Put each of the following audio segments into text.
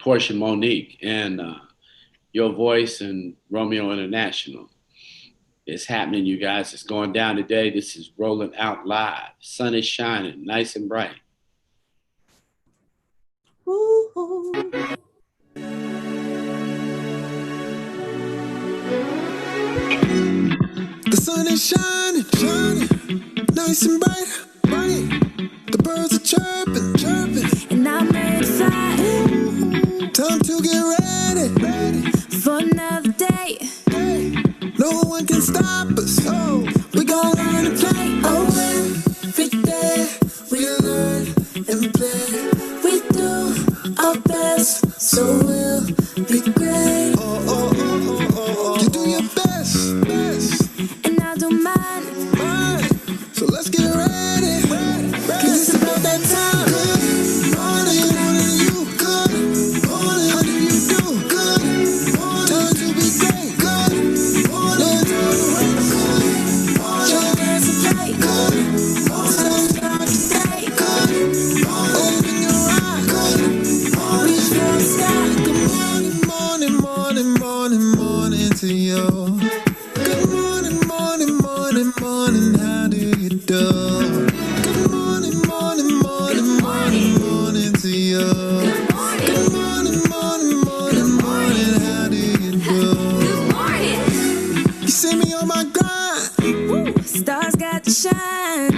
Portia Monique and Your Voice and Romeo International. It's happening, you guys. It's going down today. This is rolling out live. Sun is shining, nice and bright. Woo-hoo. The sun is shining, shining, nice and bright, bright. The birds are chirping, chirping, And I'm excited. Time to get ready, ready for another day. Hey, no one can stop us. Oh, we gon' learn and play. Oh, every day we learn and play. We do our best, so we'll be great. You do your best, best, and I do mine. Mine. So let's get ready, ready, ready. 'Cause it's about that time. Good morning, morning, you. Good morning, how do you do? Good morning, time to be great. Good morning, time to wake. Good morning, Your dance and play. good morning, Start today. good morning, open your eyes. Good morning, Reach for the sky. good morning, morning, morning, morning, morning to you. Good morning, morning, morning, morning, how do you do? Good morning, morning, morning, morning, morning to you. Good morning, morning, morning, morning, how do you do? Good morning. You see me on my grind, Woo. Stars got to shine.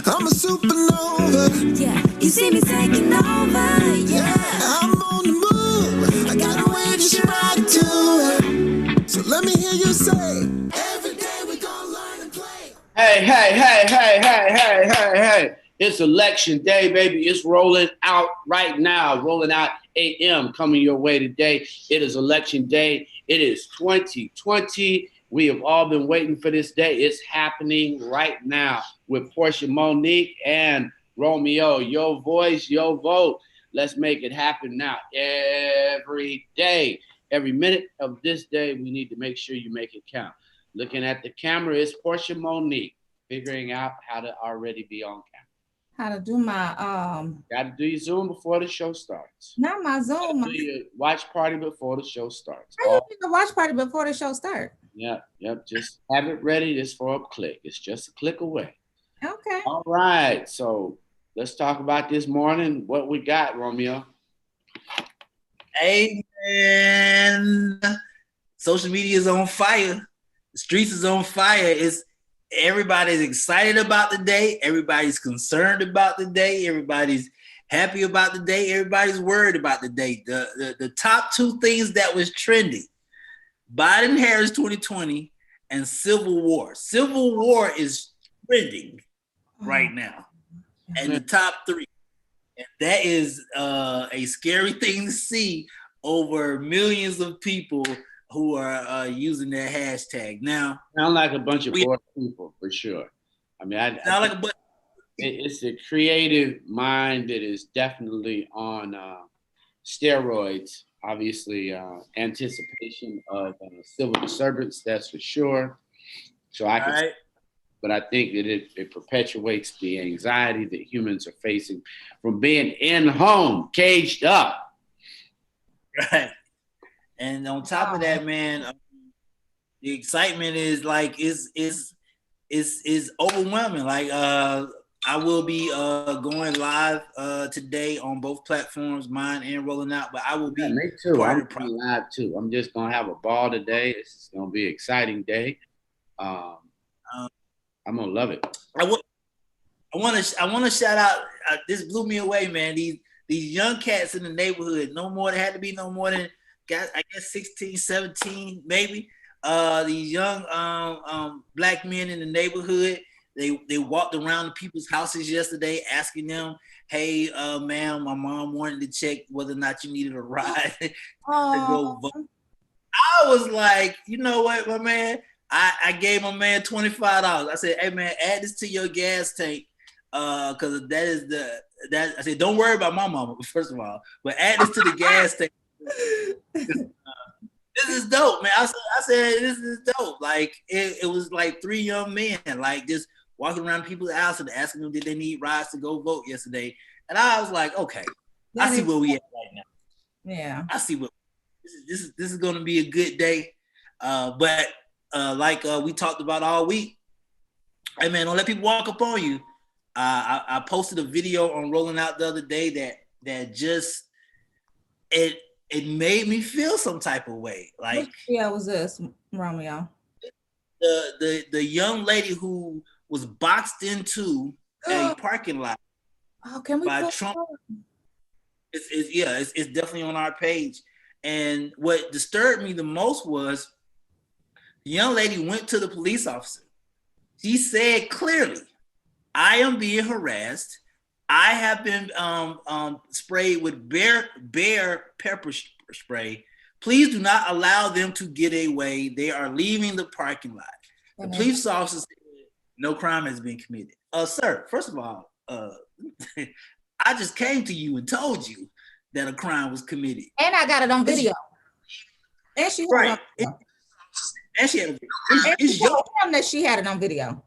I'm a supernova. Yeah, you see me taking over. Yeah. I'm on the move, I got a way to strike to it. So let me hear you say, every day we gon' learn and play. Hey, hey, hey, hey, hey, hey, hey, hey. It's election day, baby. It's rolling out right now. Rolling out AM coming your way today. It is election day. It is 2020. We have all been waiting for this day. It's happening right now with Portia Monique and Romeo. Your voice, your vote. Let's make it happen now. Every day, every minute of this day, we need to make sure you make it count. Looking at the camera is Portia Monique, figuring out how to already be on camera. How to do my Got to do your Zoom before the show starts. not my Zoom. Do your watch party before the show starts. I usually do the watch party before the show start. Yep. Just have it ready just for a click. It's just a click away. Okay. All right. So let's talk about this morning. What we got, Romeo? Hey, man. Social media is on fire. The streets is on fire. Everybody's excited about the day. Everybody's concerned about the day. Everybody's happy about the day. Everybody's worried about the day. The top two things that was trending: Biden-Harris 2020 and Civil War. Civil War is trending right now, and the top three. And that is a scary thing to see over millions of people who are using that hashtag. Now, Sound like a bunch of bored people for sure. I mean, it's a creative mind that is definitely on steroids. Obviously, anticipation of civil disturbance, that's for sure. So I can, right. but I think that it perpetuates the anxiety that humans are facing from being in home, caged up. Right. And on top of that, man, the excitement is like is overwhelming. Like I will be going live today on both platforms, mine and Rolling Out. But I will be. Yeah, me too. I'm live too. I'm just gonna have a ball today. This is gonna be an exciting day. I'm gonna love it. I want to shout out. This blew me away, man. These young cats in the neighborhood. They had to be no more than I guess 16, 17, maybe. These young black men in the neighborhood. They walked around the people's houses yesterday asking them, "Hey, ma'am, my mom wanted to check whether or not you needed a ride to go vote." I was like, you know what, my man? I gave my man $25. I said, "Hey, man, add this to your gas tank, because that I said, don't worry about my mama, first of all, but add this to the gas tank." This is dope, man. I said, this is dope. Like it was like three young men, like just walking around people's houses and asking them did they need rides to go vote yesterday. And I was like, okay, I see where we at right now. Yeah. I see what this is going to be a good day. But like we talked about all week, hey man, don't let people walk up on you. I posted a video on Rolling Out the other day that just it made me feel some type of way. Like, yeah, was this Romeo? The young lady who was boxed into a parking lot Oh, can we by post Trump. that? It's definitely on our page. And what disturbed me the most was the young lady went to the police officer. She said clearly, I am being harassed. I have been sprayed with bear pepper spray. Please do not allow them to get away. They are leaving the parking lot. The police officer said no crime has been committed. Sir, first of all, I just came to you and told you that a crime was committed. And I got it on video. And she right. And she had a video. It's your him that she had it on video.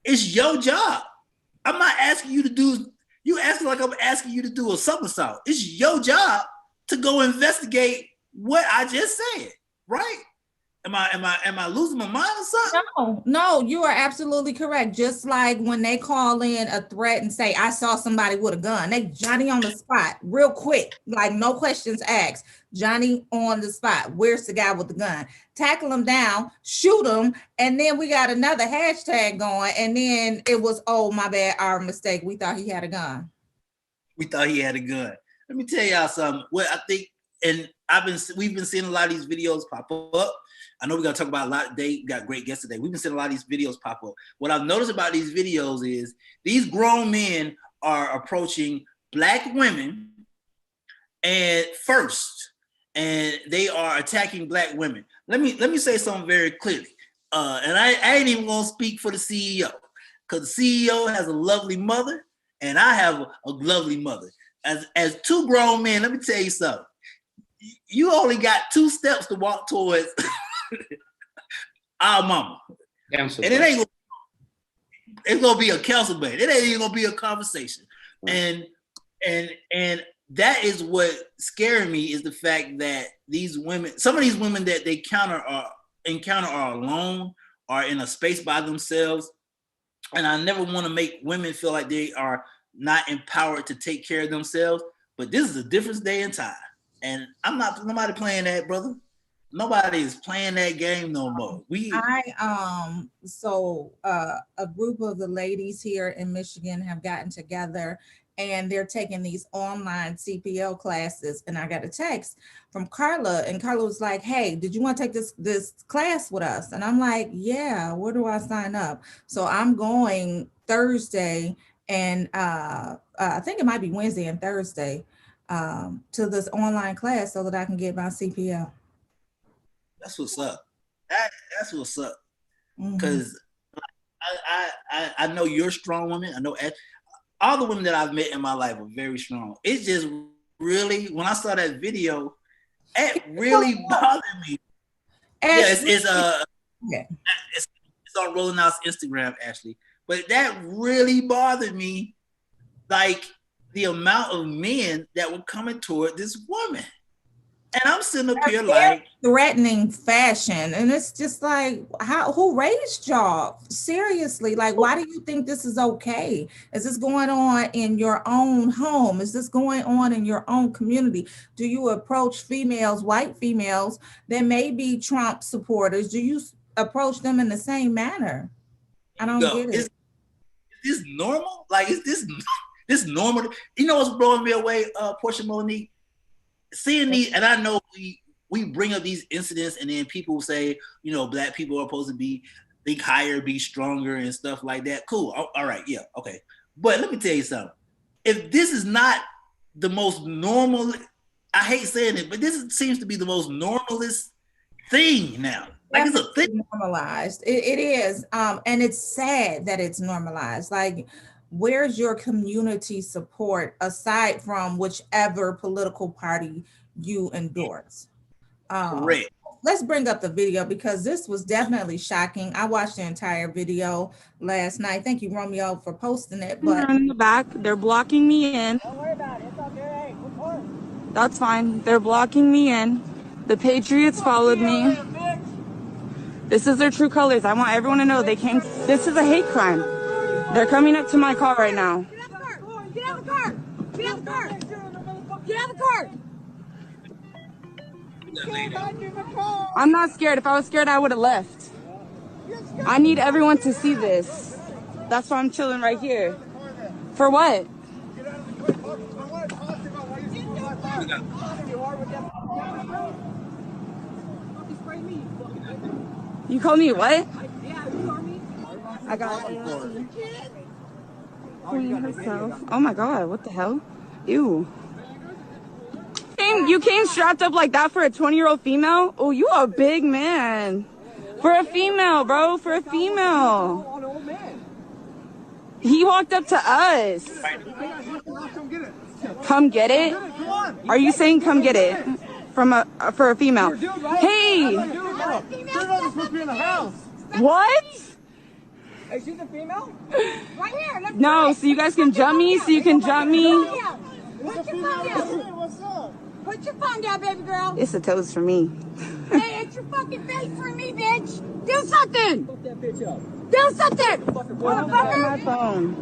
It's your job. I'm not asking you to do. You asking like I'm asking you to do a somersault. It's your job to go investigate what I just said. Right? Am I losing my mind or something? No, you are absolutely correct. Just like when they call in a threat and say, I saw somebody with a gun, they Johnny on the spot real quick, like no questions asked. Johnny on the spot. Where's the guy with the gun? Tackle him down, shoot him, and then we got another hashtag going, and then it was, oh, my bad, our mistake. We thought he had a gun. We thought he had a gun. Let me tell y'all something. What I think, and we've been seeing a lot of these videos pop up. I know we're gonna talk about a lot today. We got great guests today. We've been seeing a lot of these videos pop up. What I've noticed about these videos is these grown men are approaching Black women and they are attacking Black women. Let me say something very clearly. And I ain't even gonna speak for the CEO, because the CEO has a lovely mother, and I have a lovely mother. As two grown men, let me tell you something. You only got 2 steps to walk towards our mama. And it's gonna be a council meeting. It ain't even gonna be a conversation. And that is what scared me, is the fact that these women, some of these women that they encounter are alone, are in a space by themselves. And I never want to make women feel like they are not empowered to take care of themselves. But this is a different day and time. And nobody playing that, brother. Nobody is playing that game no more. A group of the ladies here in Michigan have gotten together, and they're taking these online CPL classes. And I got a text from Carla, and Carla was like, hey, did you want to take this class with us? And I'm like, yeah, where do I sign up? So I'm going Thursday, and I think it might be Wednesday and Thursday, to this online class so that I can get my CPL. That's what's up. That's what's up. Because I know you're a strong woman. I know all the women that I've met in my life are very strong. It's just really, when I saw that video, it really bothered me. It's on Rolling Out's Instagram, actually. But that really bothered me, like the amount of men that were coming toward this woman. And I'm sitting up here like threatening fashion. And it's just like, who raised y'all? Seriously, like, why do you think this is okay? Is this going on in your own home? Is this going on in your own community? Do you approach females, white females that may be Trump supporters? Do you approach them in the same manner? I don't get it. Is this normal? Like, is this normal? You know what's blowing me away, Portia Monique? Seeing these, and I know we bring up these incidents, and then people say, Black people are supposed to think higher, be stronger, and stuff like that. Cool. All right. Yeah. Okay. But let me tell you something. If this is not the most normal, I hate saying it, but this seems to be the most normalist thing now. Like, it's a thing. Normalized. It is. And it's sad that it's normalized. Like, where's your community support aside from whichever political party you endorse? Correct. Let's bring up the video, because this was definitely shocking. I watched the entire video last night. Thank you, Romeo, for posting it. But in the back, they're blocking me in. Don't worry about it. It's okay. Hey, report. That's fine. They're blocking me in. The Patriots followed me. This is their true colors. I want everyone to know they came. This is a hate crime. They're coming up to my car right now. Get out of the car! Get out of the car! Get out of the car! I'm not scared. If I was scared, I would have left. I need everyone to see this. That's why I'm chilling right here. For what? You called me what? I got Queen herself. Oh my god, what the hell? Ew. You came strapped up like that for a 20-year-old female? Oh, you a big man. For a female, bro. For a female. He walked up to us. Come get it? Are you saying come get it? For a female? Hey! What? Hey, she's a female? Right here. No, so you guys can jump me, so you can jump me. Put your phone down. What's up? Put your phone down, baby girl. It's a toast for me. Hey, it's your fucking face for me, bitch. Do something. Fuck that bitch up. Do something. Motherfucker. My phone.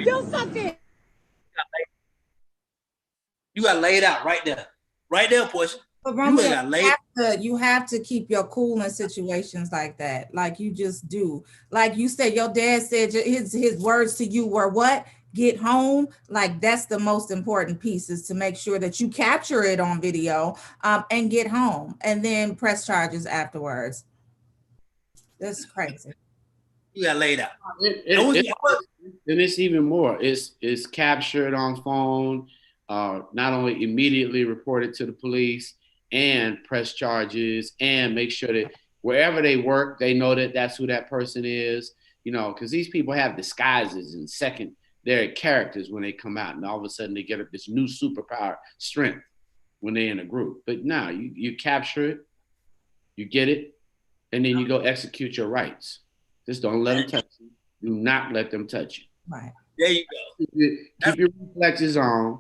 Do something. You got laid out right there. Right there, Portia. But Romeo, you have to keep your cool in situations like that. Like you just do. Like you said, your dad said his words to you were what? Get home. Like that's the most important piece, is to make sure that you capture it on video and get home and then press charges afterwards. That's crazy. You got laid out. And it's even more. It's captured on phone, not only immediately reported to the police, and press charges, and make sure that wherever they work, they know that that's who that person is, you know, because these people have disguises and secondary characters when they come out, and all of a sudden they get this new superpower strength when they're in a group. But now you capture it, you get it, and then you go execute your rights. Just don't let them touch you. Do not let them touch you. Right. There you go. Keep your reflexes on.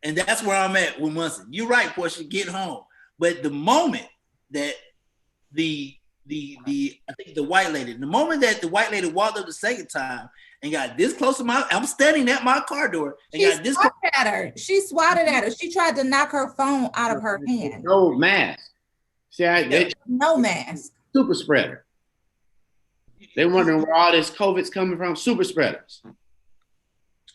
And that's where I'm at with Munson. You're right, Portia, get home. But the moment that the white lady, the moment that the white lady walked up the second time and got this close to I'm standing at my car door and got this close at her. She swatted at her. She tried to knock her phone out of her hand. No mask. See, no mask. Super spreader. They wondering where all this COVID's coming from. Super spreaders.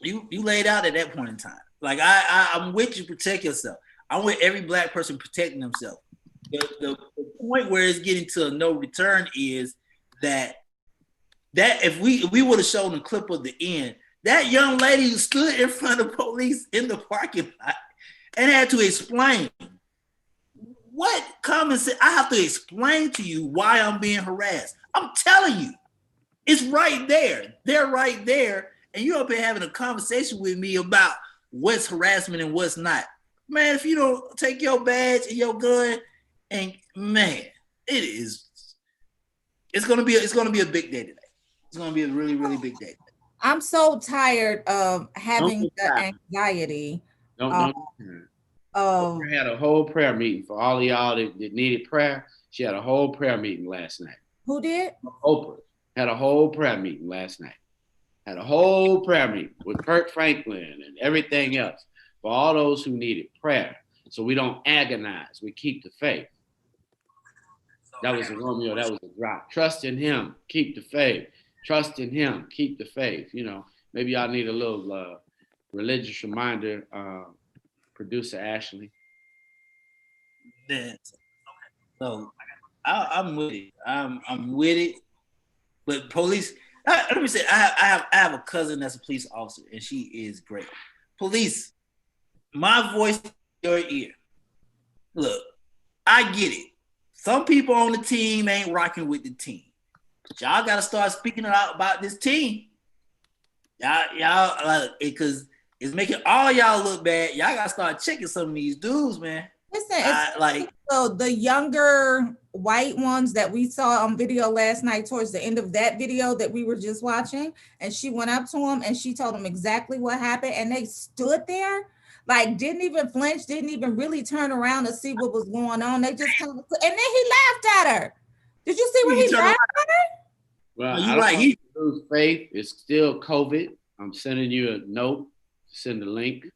You laid out at that point in time. Like I'm with you, protect yourself. I'm with every black person protecting themselves. The point where it's getting to a no return is that if we would have shown a clip of the end, that young lady who stood in front of police in the parking lot and had to explain what common sense. I have to explain to you why I'm being harassed. I'm telling you, it's right there. They're right there, and you're up here having a conversation with me about what's harassment and what's not. Man, if you don't take your badge and your gun, and man, it's gonna be a big day today. It's gonna be a really, really big day. I'm so tired of having the anxiety. Oprah had a whole prayer meeting for all of y'all that needed prayer. She had a whole prayer meeting last night. Who did? Oprah had a whole prayer meeting last night. Had a whole prayer meeting with Kirk Franklin and everything else for all those who needed prayer. So we don't agonize. We keep the faith. That was a Romeo. That was a drop. Trust in him. Keep the faith. Trust in him. Keep the faith. You know, maybe y'all need a little religious reminder. Producer Ashley. Yeah. So I'm with it. I'm with it. But police. Let me say, I have a cousin that's a police officer, and she is great. Police, my voice in your ear. Look, I get it. Some people on the team ain't rocking with the team. But y'all got to start speaking out about this team. Y'all, because it's making all y'all look bad. Y'all got to start checking some of these dudes, man. Listen, so the younger white ones that we saw on video last night, towards the end of that video that we were just watching, and she went up to him and she told him exactly what happened, and they stood there, like didn't even flinch, didn't even really turn around to see what was going on. They just kind of, and then he laughed at her. Did you see what he laughed at her? Well, you're right. He lose faith. It's still COVID. I'm sending you a note. Send a link.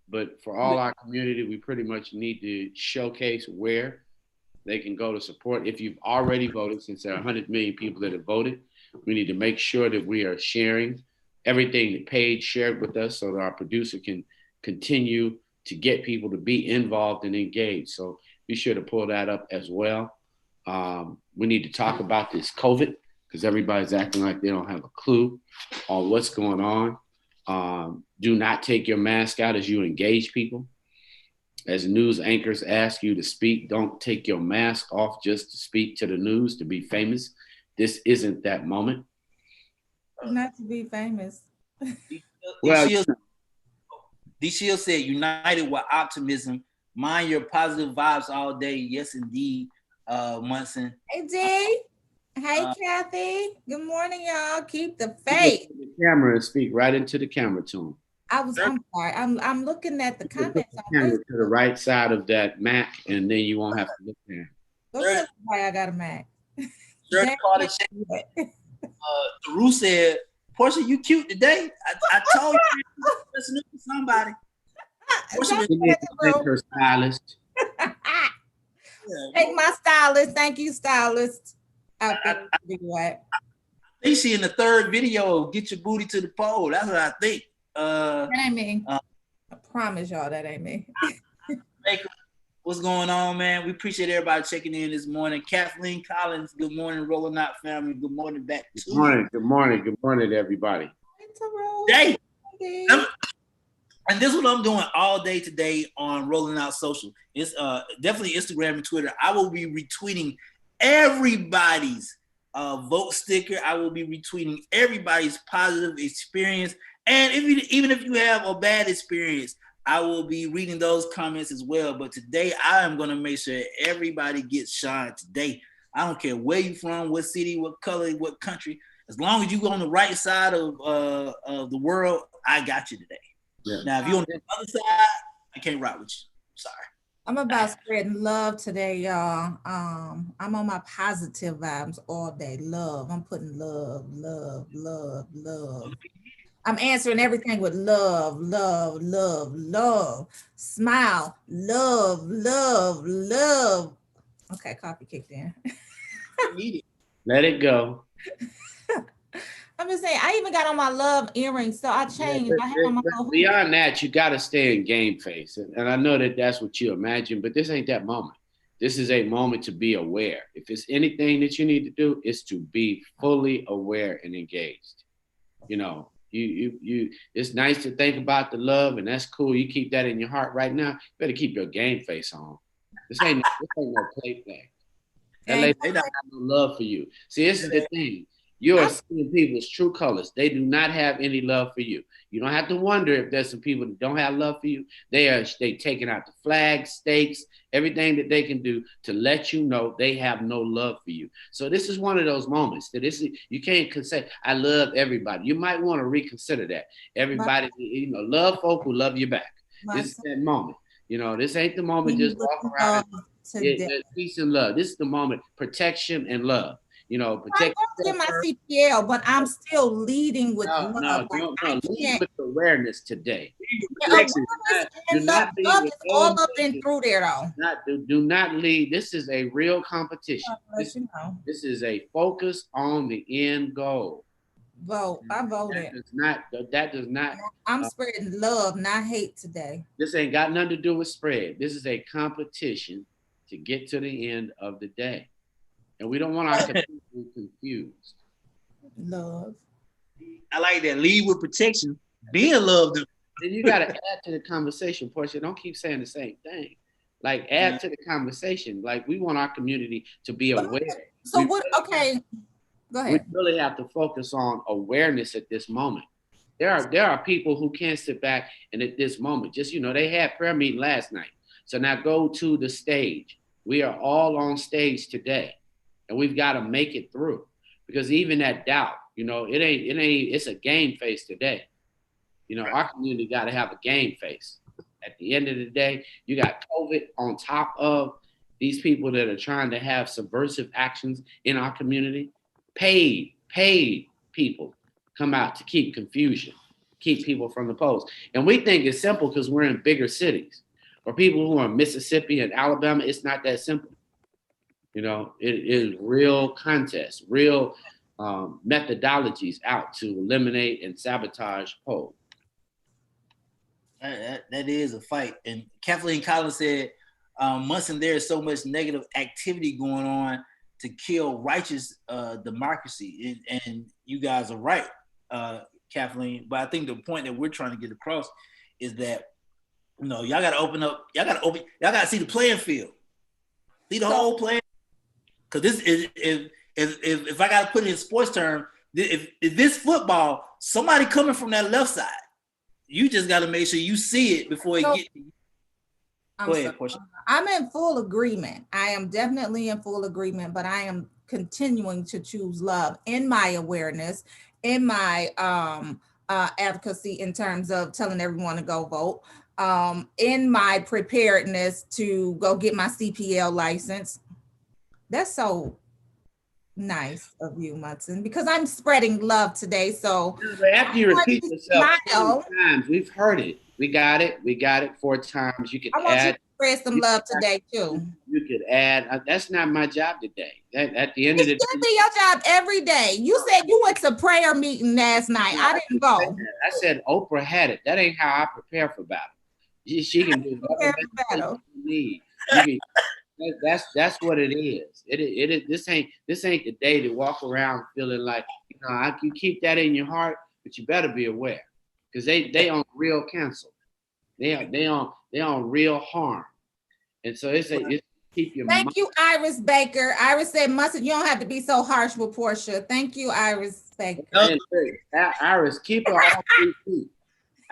But for all our community, we pretty much need to showcase where they can go to support. If you've already voted, since there are 100 million people that have voted, we need to make sure that we are sharing everything that Paige shared with us so that our producer can continue to get people to be involved and engaged. So be sure to pull that up as well. We need to talk about this COVID because everybody's acting like they don't have a clue on what's going on. Do not take your mask out as you engage people. As news anchors ask you to speak, don't take your mask off just to speak to the news, to be famous. This isn't that moment. Not to be famous. Well, D-Shield said, united with optimism, mind your positive vibes all day. Yes, indeed, Munson. Hey, D. Hey, Kathy. Good morning, y'all. Keep the faith. The camera and speak right into the camera to him. I'm sorry. I'm looking at the comments. The camera to the right side of that Mac, and then you won't have to look there. Go tell why I got a Mac. Drew said, Portia, you cute today. I told you listening to somebody. Thank her stylist. Thank my stylist. Thank you, stylist. I think she in the third video, get your booty to the pole. That's what I think. That ain't me. I promise y'all that ain't me. What's going on, man? We appreciate everybody checking in this morning. Kathleen Collins, good morning, Rolling Out family. Good morning back to you. Good morning to everybody. Hey, and this is what I'm doing all day today on Rolling Out Social. It's definitely Instagram and Twitter. I will be retweeting everybody's vote sticker. I will be retweeting everybody's positive experience. And even if you have a bad experience, I will be reading those comments as well. But today, I am going to make sure everybody gets shine today. I don't care where you're from, what city, what color, what country. As long as you go on the right side of the world, I got you today. Yeah. Now, if you're on the other side, I can't rock with you. Sorry. I'm about spreading love today, y'all. I'm on my positive vibes all day. Love. I'm putting love. I'm answering everything with love. Smile. Love. Okay, coffee kicked in. Let it go. I'm just saying, I even got on my love earrings, so I changed. Beyond that, you got to stay in game face. And I know that that's what you imagine, but this ain't that moment. This is a moment to be aware. If it's anything that you need to do, it's to be fully aware and engaged. You know, you it's nice to think about the love, and that's cool. You keep that in your heart right now. You better keep your game face on. This ain't no play thing. They don't have no love for you. See, this is the thing. You are seeing people's true colors. They do not have any love for you. You don't have to wonder if there's some people that don't have love for you. They taking out the flags, stakes, everything that they can do to let you know they have no love for you. So this is one of those moments that you can't say, I love everybody. You might want to reconsider that. Everybody, love folk who love you back. This is that moment. This ain't the moment just walk around. Peace and love. This is the moment, protection and love. Protect. I'm in my CPL, but I'm still leading with love. Lead with awareness today. Love is all up and through there, though. Do not lead. This is a real competition. This is a focus on the end goal. Vote. I voted. That does not. I'm spreading love, not hate today. This ain't got nothing to do with spread. This is a competition to get to the end of the day. And we don't want our community confused. Love. I like that. Lead with protection. Being loved. Then you got to add to the conversation, Portia. Don't keep saying the same thing. Like, add to the conversation. Like, we want our community to be aware. So okay, go ahead. We really have to focus on awareness at this moment. There are people who can't sit back and at this moment, just, they had prayer meeting last night. So now go to the stage. We are all on stage today, and we've got to make it through, because even that doubt, it's a game face today. Our community got to have a game face. At the end of the day, you got COVID on top of these people that are trying to have subversive actions in our community. Paid people come out to keep confusion, keep people from the polls. And we think it's simple because we're in bigger cities. For people who are in Mississippi and Alabama, it's not that simple. It is real contests, real methodologies out to eliminate and sabotage polls. That is a fight. And Kathleen Collins said, Munson, there is so much negative activity going on to kill righteous democracy. And you guys are right, Kathleen. But I think the point that we're trying to get across is that, y'all got to open up, y'all got to see the playing field. See the whole playing. Because this is, if I got to put it in sports terms, if this football, somebody coming from that left side, you just got to make sure you see it before it gets. Go ahead, Portia. I'm in full agreement. I am definitely in full agreement, but I am continuing to choose love in my awareness, in my advocacy in terms of telling everyone to go vote, in my preparedness to go get my CPL license. That's so nice of you, Munson, because I'm spreading love today. So after you repeat yourself 4 times, we've heard it. We got it 4 times. You could add. You to spread some love today too. You could add. That's not my job today. At the end of the day, it's gonna be your job every day. You said you went to prayer meeting last night. I didn't go. I said Oprah had it. That ain't how I prepare for battle. She can do whatever you need. That's what it is. This ain't the day to walk around feeling like you keep that in your heart, but you better be aware, because they on real cancel. They on real harm, and so it's keep your. Thank you, Iris Baker. Iris said, "Munson, you don't have to be so harsh with Portia." Thank you, Iris Baker. Iris, keep her off repeat.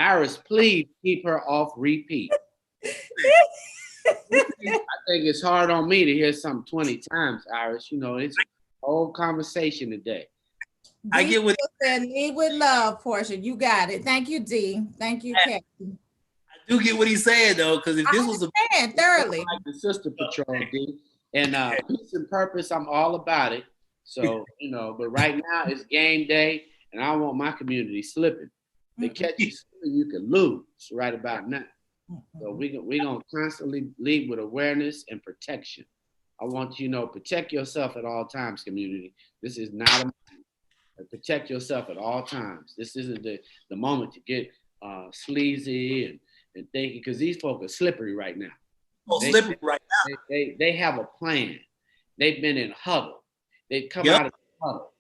Iris, please keep her off repeat. I think it's hard on me to hear something 20 times, Iris. It's a whole conversation today. I get what said. Lead with love, Portia. You got it. Thank you, D. Thank you, Kathy. I do get what he's saying though, because if this was thoroughly like the Sister Patrol, D, and peace and purpose, I'm all about it. So but right now it's game day, and I want my community slipping. They catch you slipping, you can lose right about now. So we're going to constantly lead with awareness and protection. I want you to protect yourself at all times, community. This is not a moment. Protect yourself at all times. This isn't the moment to get sleazy and thinking, because these folks are slippery right now. They have a plan. They've been in huddle. They've come out of the huddle.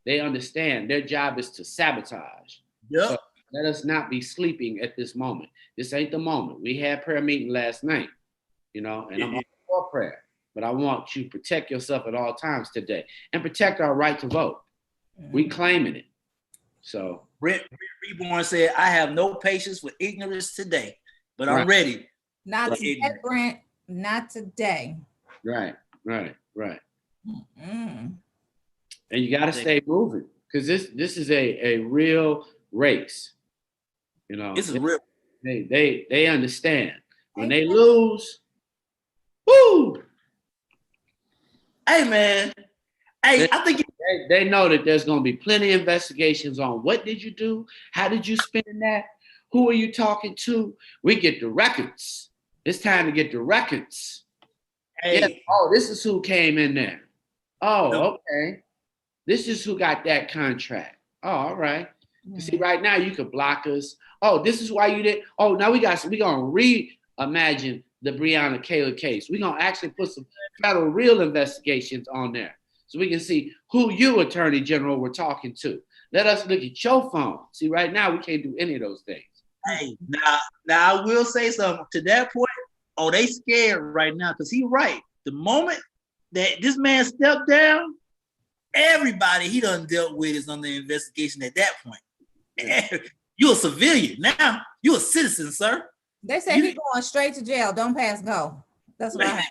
They understand their job is to sabotage. Yep. So let us not be sleeping at this moment. This ain't the moment. We had prayer meeting last night, and I'm all for prayer, but I want you to protect yourself at all times today and protect our right to vote. We claiming it. So Brent Reborn said, I have no patience with ignorance today, but I'm ready. Not today, Brent. Not today. Right. And you got to stay moving, because this is a real race. This is real. They understand when they lose. Woo! Hey man, I think they know that there's going to be plenty of investigations on what did you do, how did you spend that, who are you talking to. We get the records. It's time to get the records. Hey. Yeah. Oh, this is who came in there. Oh, okay. This is who got that contract. Oh, all right. You see, right now you could block us. Oh, this is why you did. Oh, now we're gonna reimagine the Breonna Taylor case. We're gonna actually put some federal real investigations on there, so we can see who you, Attorney General, were talking to. Let us look at your phone. See, right now we can't do any of those things. Hey, now I will say something to that point. Oh, they scared right now, because he's right. The moment that this man stepped down, everybody he done dealt with is under investigation at that point. You're a civilian now. You're a citizen, sir. They say he's going straight to jail. Don't pass go. That's what I heard.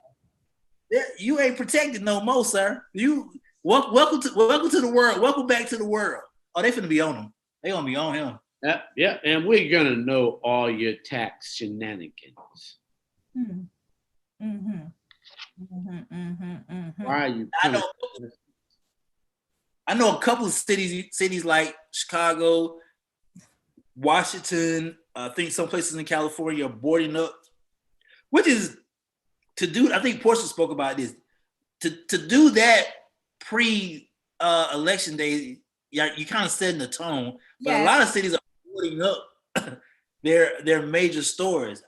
You ain't protected no more, sir. You welcome to the world. Welcome back to the world. Oh, they finna be on him. They gonna be on him. Yeah, and we're gonna know all your tax shenanigans. Why are you? I know a couple of cities like Chicago, Washington. I think some places in California are boarding up, which is to do. I think Portia spoke about this. To do that pre-election day, you kind of setting the tone. But a lot of cities are boarding up their major stores.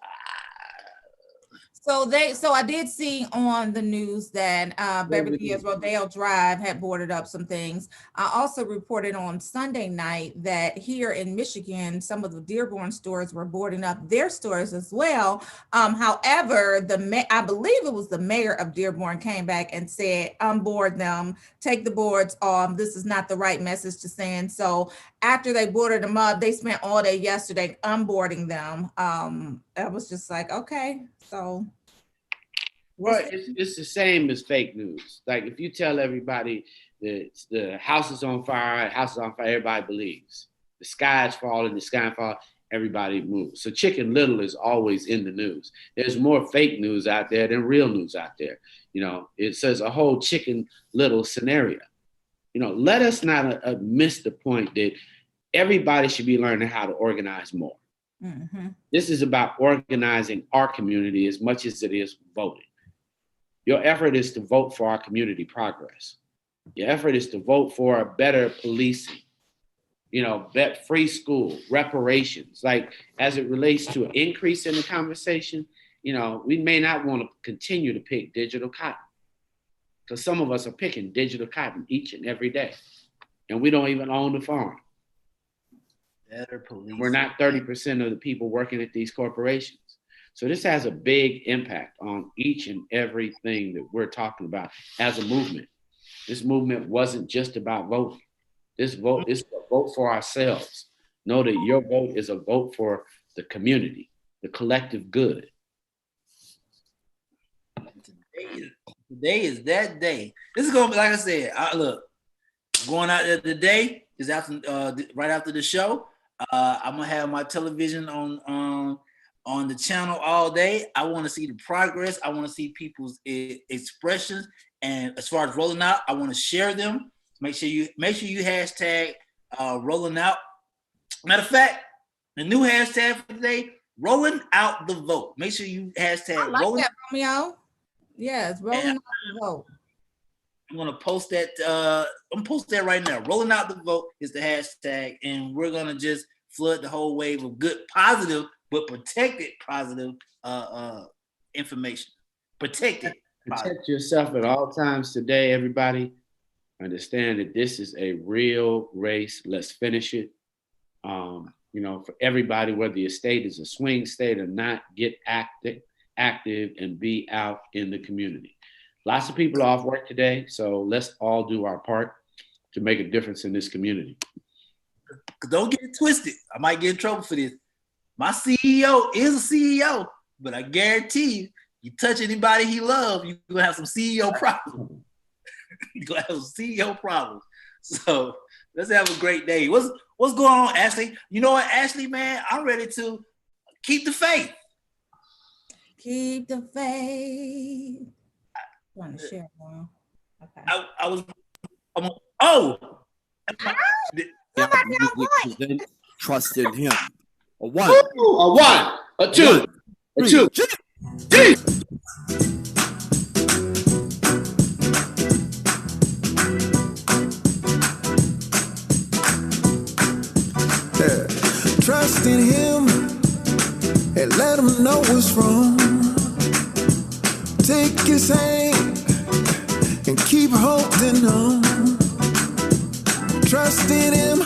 So I did see on the news that Beverly Hills Rodeo Drive had boarded up some things. I also reported on Sunday night that here in Michigan, some of the Dearborn stores were boarding up their stores as well. However, I believe it was the mayor of Dearborn came back and said, unboard them, take the boards off. This is not the right message to send. So after they boarded them up, they spent all day yesterday unboarding them. I was just like, okay, so. Well, it's the same as fake news. Like if you tell everybody that the house is on fire, everybody believes. The sky is falling, everybody moves. So Chicken Little is always in the news. There's more fake news out there than real news out there. You know, it says a whole Chicken Little scenario. You know, let us not miss the point that everybody should be learning how to organize more. This is about organizing our community as much as it is voting. Your effort is to vote for our community progress. Your effort is to vote for a better policing, you know, free school, reparations. Like as it relates to an increase in the conversation, you know, we may not want to continue to pick digital cotton because some of us are picking digital cotton each and every day and we don't even own the farm. Better police. We're not 30% of the people working at these corporations. So this has a big impact on each and everything that we're talking about as a movement. This movement wasn't just about voting. This vote is a vote for ourselves. Know that your vote is a vote for the community, the collective good. Today is that day. This is gonna be, like I said, look, going out there today is after right after the show. I'm gonna have my television on the channel all day. I want to see the progress. I want to see people's expressions, and as far as rolling out, I want to share them. Make sure you hashtag rolling out. Matter of fact, the new hashtag for today: rolling out the vote. Make sure you hashtag I like rolling. That, Romeo. Yeah, it's rolling out the vote. I'm gonna post that. I'm gonna post that right now. Rolling out the vote is the hashtag, and we're gonna just flood the whole wave of good, positive, but protected positive information. Protect Yourself at all times today, everybody. Understand that this is a real race. Let's finish it. You know, for everybody, whether your state is a swing state or not, get active and be out in the community. Lots of people are off work today, so let's all do our part to make a difference in this community. Don't get it twisted. I might get in trouble for this. My CEO is a CEO, but I guarantee you touch anybody he loves, you're gonna have some CEO problems. You're gonna have some CEO problems. So let's have a great day. What's going on, Ashley? You know what, Ashley, man, I'm ready to keep the faith. Keep the faith. I want to share one. Okay. Trust in him. A one. Ooh, a one. A two. A two. Three. Trust in him and let him know what's wrong. Take his hand and keep holding on. Trust in him,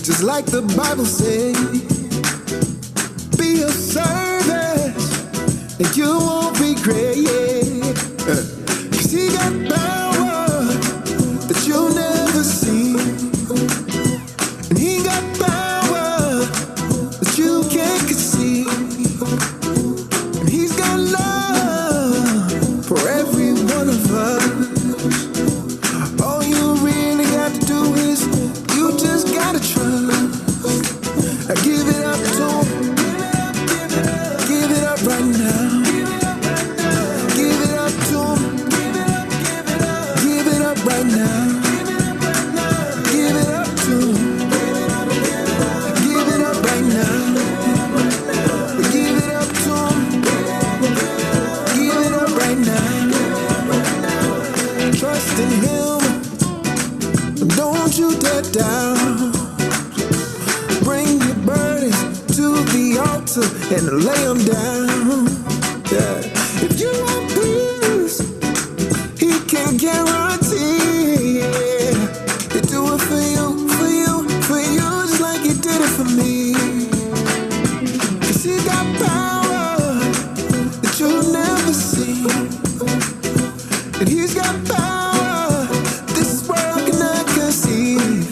just like the Bible says. Be of service and you won't regret. 'Cause he got power that you'll never see. And he got power that you can't conceive. and lay them down. Yeah. If you want peace, he can guarantee. Yeah. He do it for you, for you, for you, just like he did it for me. 'Cause he got power that you'll never see, and he's got power this world cannot conceive,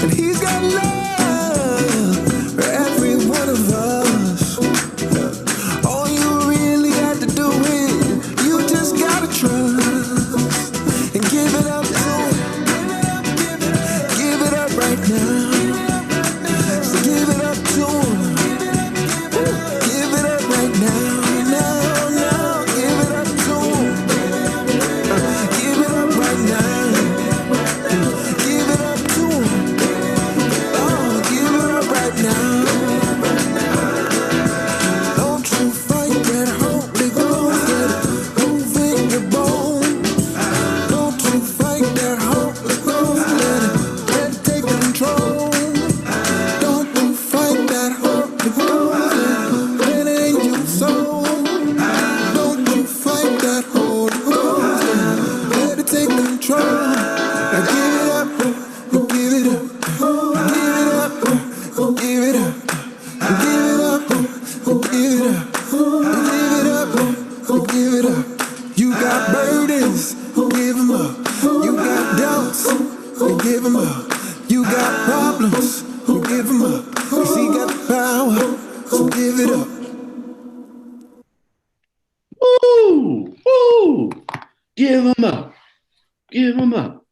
and he's got love for every one of us. All you really got to do is you just gotta trust and give it up to him. Give it up right now. So give it up to him. Give it up right now. Now, now. Give it up to him. Give it up right now. Give it up to him. Oh, give it up right now. Don't you fight that Holy Ghost that move in your bones. Don't you fight that Holy Ghost, let it take control. Don't you fight that Holy Ghost, let it in your soul. Don't you fight that Holy Ghost, let it take control. Now give it up, give it up, give it up, give it up, give it up, give it up, give it up, give it up. You got burdens, give them up. You got doubts, give them up. You got problems, give them up. 'Cause he got power, so give it up. Woo! Woo! Give them up. Give them up.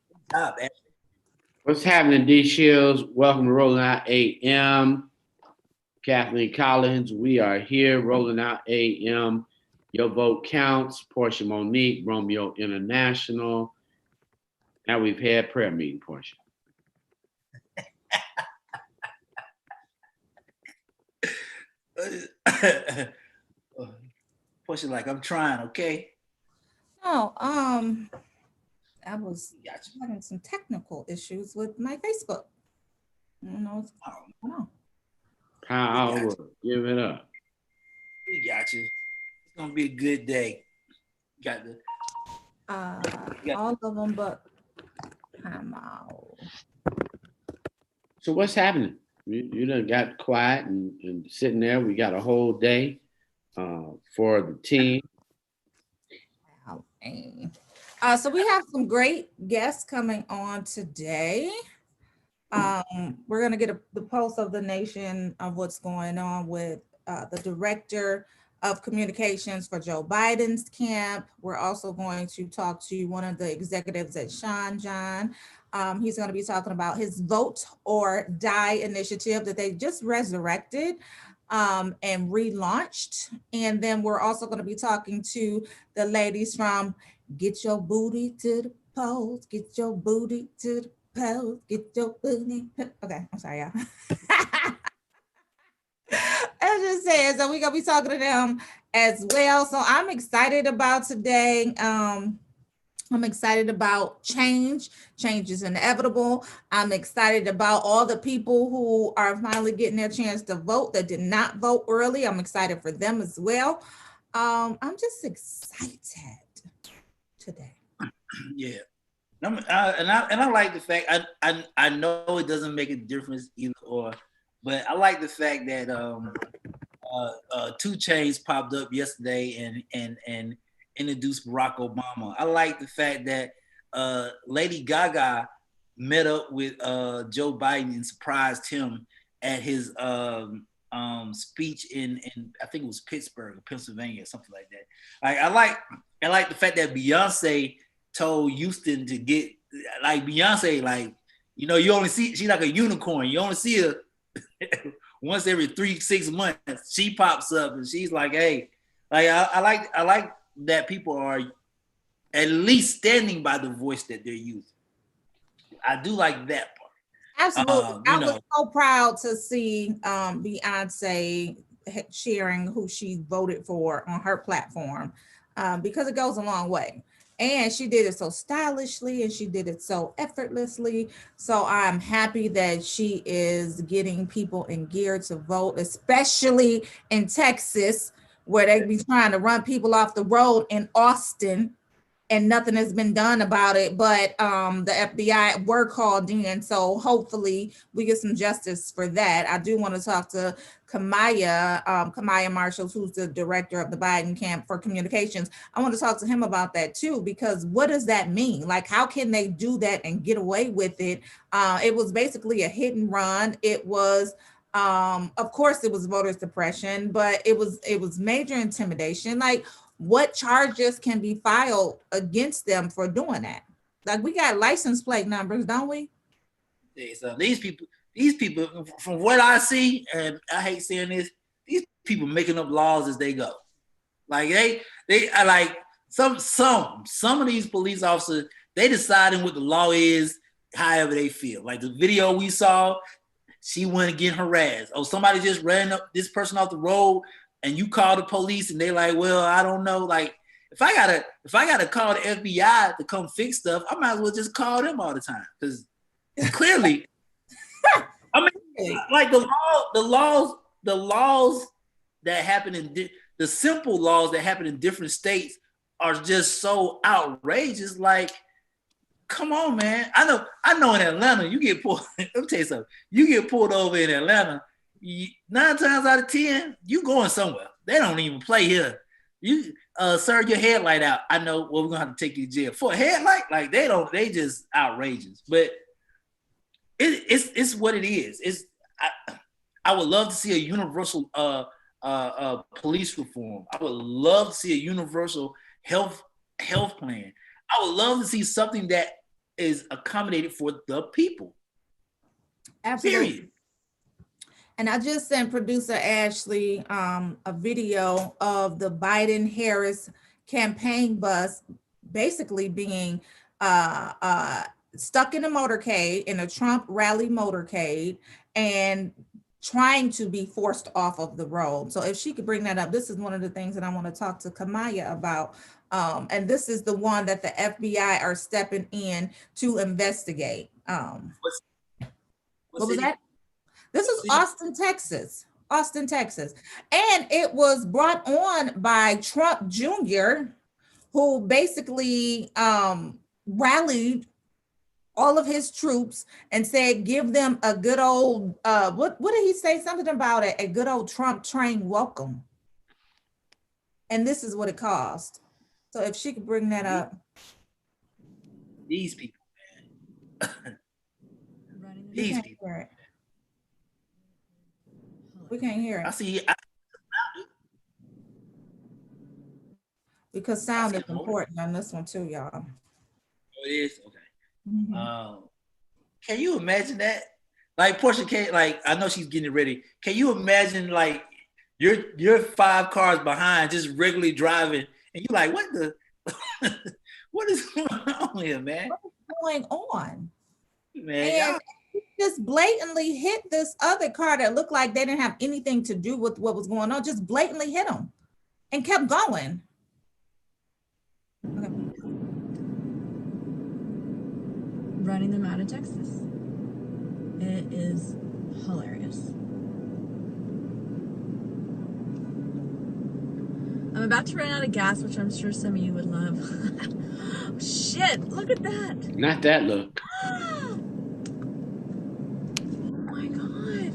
Good job, man. What's happening, D Shields? Welcome to Rolling Out AM. Kathleen Collins, we are here, Rolling Out AM. Your vote counts. Portia Monique, Romeo International. Now we've had prayer meeting, Portia. Portia, like, I'm trying, okay? Oh, I was having some technical issues with my Facebook. I don't know what's going on. Power. Give it up. We got you. It's gonna be a good day. Got the All of them, but I'm out. So what's happening? You done got quiet and sitting there. We got a whole day for the team. So we have some great guests coming on today. We're going to get the pulse of the nation of what's going on with the director of communications for Joe Biden's camp. We're also going to talk to one of the executives at Sean John. He's going to be talking about his Vote or Die initiative that they just resurrected and relaunched. And then we're also going to be talking to the ladies from Get Your Booty to the Polls, Get Your Booty to the Polls, Get Your Booty. Okay, I'm sorry, y'all. I was just saying, so we're going to be talking to them as well. So I'm excited about today. I'm excited about change. Change is inevitable. I'm excited about all the people who are finally getting their chance to vote that did not vote early. I'm excited for them as well. I'm just excited today. Yeah. And I like the fact I know it doesn't make a difference either or, but I like the fact that 2 Chainz popped up yesterday and introduced Barack Obama. I like the fact that Lady Gaga met up with Joe Biden and surprised him at his speech in I think it was Pittsburgh or Pennsylvania, something like that. I like the fact that Beyonce told Houston to get, like, Beyonce, like, you know, you only see, she's like a unicorn. You only see her once every 3-6 months. She pops up and she's like, hey, like I like that people are at least standing by the voice that they're using. I do like that part. Absolutely. I was so proud to see Beyonce sharing who she voted for on her platform because it goes a long way. And she did it so stylishly and she did it so effortlessly. So I'm happy that she is getting people in gear to vote, especially in Texas, where they be trying to run people off the road in Austin and nothing has been done about it. But the FBI were called in, so hopefully we get some justice for that. I do want to talk to Kamaya Marshall, who's the director of the Biden camp for communications. I want to talk to him about that too, because what does that mean? Like, how can they do that and get away with it? It was basically a hit and run. It was of course it was voter suppression, but it was major intimidation. Like, what charges can be filed against them for doing that? Like, we got license plate numbers, don't we? Yeah, so these people, from what I see, and I hate saying this, these people making up laws as they go. Like they are like some of these police officers, they deciding what the law is, however they feel. Like the video we saw, she went getting harassed. Oh, somebody just ran up this person off the road, and you call the police, and they like, well, I don't know. Like, if I gotta call the FBI to come fix stuff, I might as well just call them all the time, because clearly, I mean, like the laws that happen in the simple laws that happen in different states are just so outrageous. Like, come on, man. I know in Atlanta, you get pulled. Let me tell you something. You get pulled over in Atlanta, 9 times out of 10, you going somewhere. They don't even play here. You sir, your headlight out. I know, well, we're gonna have to take you to jail for a headlight. Like, they just outrageous. But it's what it is. I would love to see a universal police reform. I would love to see a universal health plan. I would love to see something that is accommodated for the people. Absolutely. Period. And I just sent producer Ashley a video of the Biden-Harris campaign bus basically being stuck in a motorcade, in a Trump rally motorcade, and trying to be forced off of the road. So if she could bring that up, this is one of the things that I want to talk to Kamaya about. And this is the one that the FBI are stepping in to investigate. What was that? This is Austin, Texas. Austin, Texas. And it was brought on by Trump Jr., who basically rallied all of his troops and said, give them a good old, what did he say? Something about it, a good old Trump train welcome. And this is what it cost. So if she could bring that up. These people, man. These people. We can't hear it. I see. Because sound is important on this one too, y'all. Oh, it is? Okay. Mm-hmm. Can you imagine that? Like, Portia, like, I know she's getting ready. Can you imagine, like, you're 5 cars behind, just regularly driving, and you're like, what is going on here, man? What is going on? Man, and he just blatantly hit this other car that looked like they didn't have anything to do with what was going on, just blatantly hit him and kept going. Okay. Running them out of Texas. It is hilarious. I'm about to run out of gas, which I'm sure some of you would love. Shit, look at that. Not that look. Oh my God.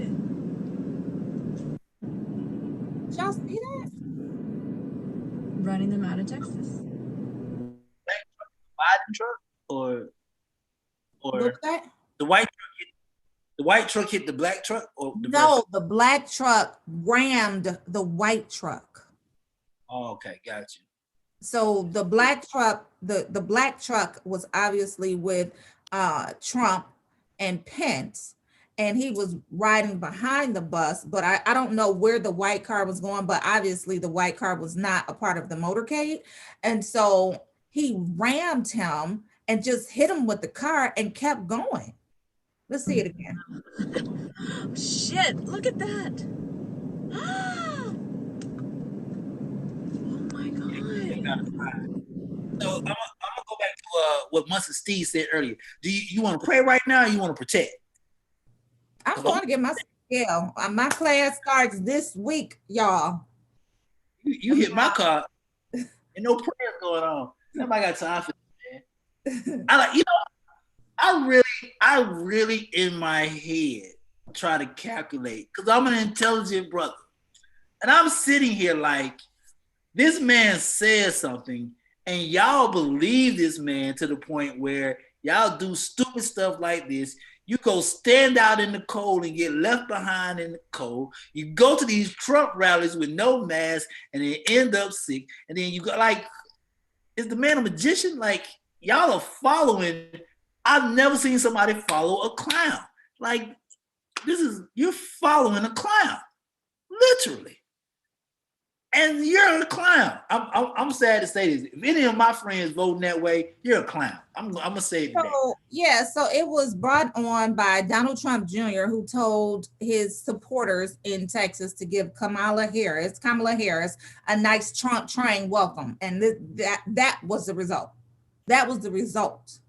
Did y'all see that? Running them out of Texas. Biden truck or that? the white truck hit the black truck, or the black truck rammed the white truck. Oh, okay, got you. So the black truck, the black truck was obviously with Trump and Pence, and he was riding behind the bus, but I don't know where the white car was going, but obviously the white car was not a part of the motorcade. And so he rammed him and just hit him with the car and kept going. Let's see it again. Shit, look at that. Oh my God. So I'm gonna what Mustard Steve said earlier. Do you want to pray right now, or you want to protect? I'm going to get my scale. My class starts this week, y'all. You hit my car, and no prayers going on. Nobody got time for this, man. I really in my head try to calculate, because I'm an intelligent brother. And I'm sitting here like, this man says something, and y'all believe this man to the point where y'all do stupid stuff like this. You go stand out in the cold and get left behind in the cold. You go to these Trump rallies with no mask and then end up sick. And then you go like, is the man a magician? Like, y'all are following. I've never seen somebody follow a clown. Like, you're following a clown, literally. And you're a clown. I'm sad to say this. If any of my friends voting that way, you're a clown. I'm gonna say that. So it was brought on by Donald Trump Jr., who told his supporters in Texas to give Kamala Harris a nice Trump train welcome, and that was the result. That was the result.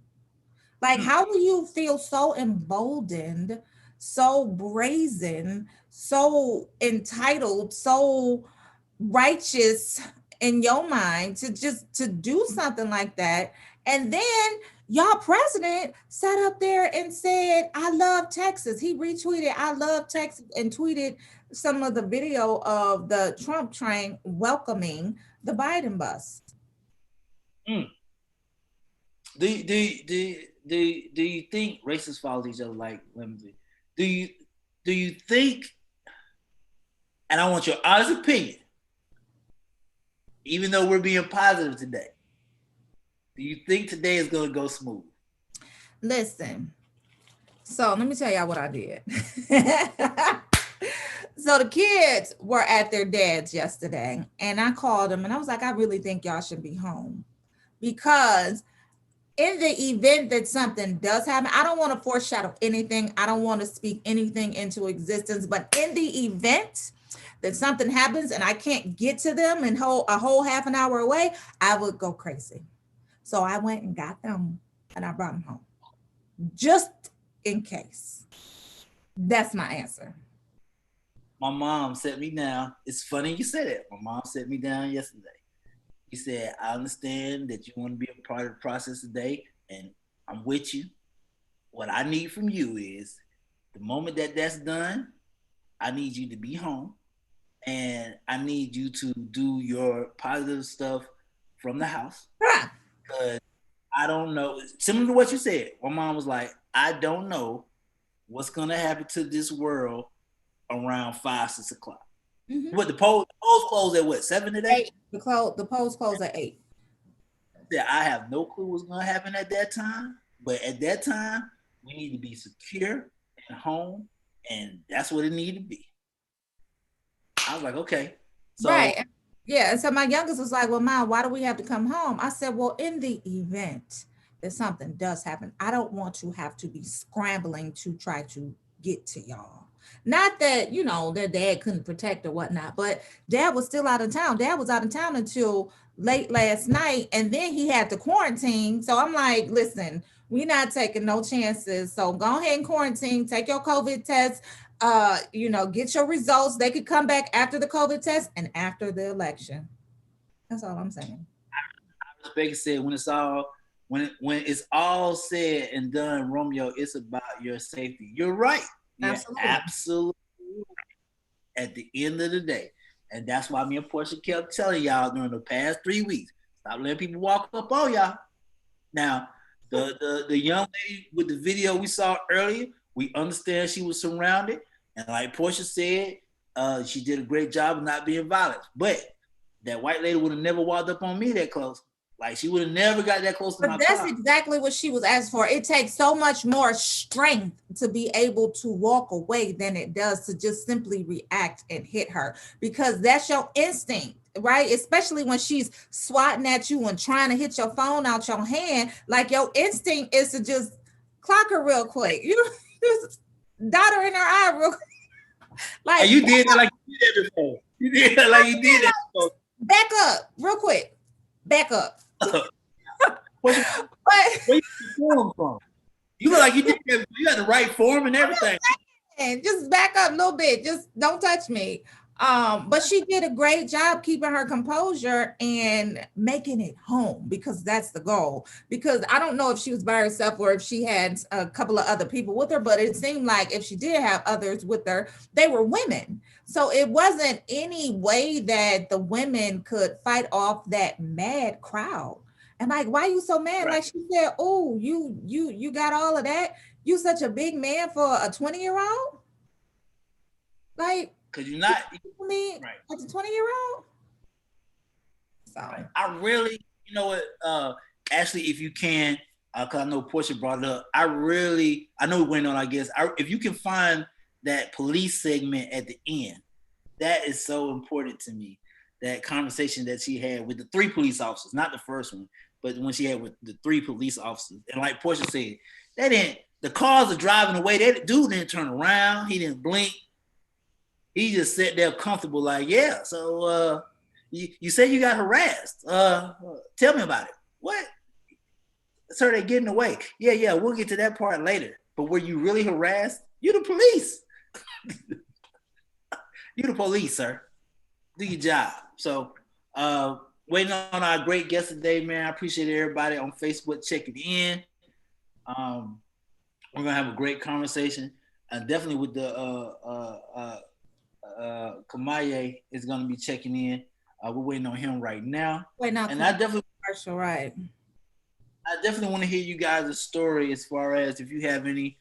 Like, how do you feel so emboldened, so brazen, so entitled, so righteous in your mind to do something like that? And then y'all president sat up there and said, I love Texas. He retweeted, I love Texas, and tweeted some of the video of the Trump train welcoming the Biden bus. Do you think racists follow each other like lemons? Do you think, and I want your honest opinion, even though we're being positive today, do you think today is going to go smooth? Listen, so let me tell y'all what I did. So the kids were at their dad's yesterday, and I called them and I was like, I really think y'all should be home, because in the event that something does happen, I don't want to foreshadow anything. I don't want to speak anything into existence, but in the event that something happens and I can't get to them and a whole half an hour away, I would go crazy. So I went and got them and I brought them home, just in case. That's my answer. My mom sat me down. It's funny you said it. My mom sat me down yesterday. He said, I understand that you want to be a part of the process today, and I'm with you. What I need from you is, the moment that that's done, I need you to be home, and I need you to do your positive stuff from the house. Because I don't know, similar to what you said, my mom was like, I don't know what's going to happen to this world around 5, 6 o'clock. Mm-hmm. What, the polls close at what, 7 today? 8. The polls close at 8. Yeah, I have no clue what's going to happen at that time, but at that time, we need to be secure and home, and that's what it needed to be. I was like, okay. So, right. Yeah, and so my youngest was like, well, Mom, why do we have to come home? I said, well, in the event that something does happen, I don't want to have to be scrambling to try to get to y'all. Not that, their dad couldn't protect or whatnot, but Dad was still out of town. Dad was out of town until late last night, and then he had to quarantine. So I'm like, listen, we're not taking no chances. So go ahead and quarantine, take your COVID test, get your results. They could come back after the COVID test and after the election. That's all I'm saying. I respect it. Said when it's all said and done, Romeo, it's about your safety. You're right. Absolutely right. At the end of the day. And that's why me and Portia kept telling y'all during the past 3 weeks, stop letting people walk up on y'all. Now, the young lady with the video we saw earlier, we understand she was surrounded. And like Portia said, she did a great job of not being violent. But that white lady would have never walked up on me that close. Like, she would have never got that close to my car. But that's exactly what she was asked for. It takes so much more strength to be able to walk away than it does to just simply react and hit her, because that's your instinct, right? Especially when she's swatting at you and trying to hit your phone out your hand. Like, your instinct is to just clock her real quick. You just dot her in her eye real quick. Like, and you did that like you did that before. You did that like you did that before. Back up real quick. Back up. But Where you get the form from? You look like you got the right form and everything. and just back up a little bit. Just don't touch me. But she did a great job keeping her composure and making it home, because that's the goal. Because I don't know if she was by herself or if she had a couple of other people with her, but it seemed like if she did have others with her, they were women. So it wasn't any way that the women could fight off that mad crowd. And like, why you so mad? Right. Like she said, oh, you got all of that. You such a big man for a 20-year-old? Like, Cause you're not. me Right. as a 20-year-old? So I really, you know what, Ashley, if you can, cause I know Portia brought it up. I know it went on. I guess if you can find that police segment at the end, that is so important to me. That conversation that she had with the 3 police officers, not the first one, but when she had with the 3 police officers. And like Portia said, the cars are driving away. That dude didn't turn around. He didn't blink. He just sat there comfortable, like, yeah. So you say you got harassed. Tell me about it. What? Sir, they're getting away. Yeah, we'll get to that part later. But were you really harassed? You're the police. You're the police, sir. Do your job. So waiting on our great guest today, man. I appreciate everybody on Facebook checking in. We're gonna have a great conversation. Definitely with the Kamaye is gonna be checking in. We're waiting on him right now. and I definitely want to hear you guys' story as far as if you have any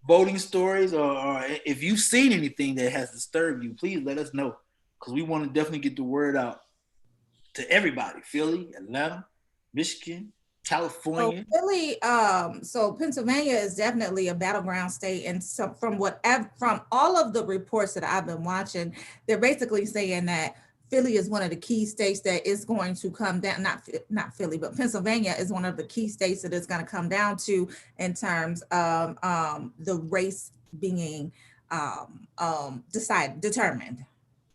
voting stories or if you've seen anything that has disturbed you, please let us know, because we want to definitely get the word out to everybody. Philly, Atlanta, Michigan, California. So Philly, so Pennsylvania is definitely a battleground state, and so from all of the reports that I've been watching, they're basically saying that Philly is one of the key states that is going to come down. Not Philly, but Pennsylvania is one of the key states that it's going to come down to in terms of the race being determined.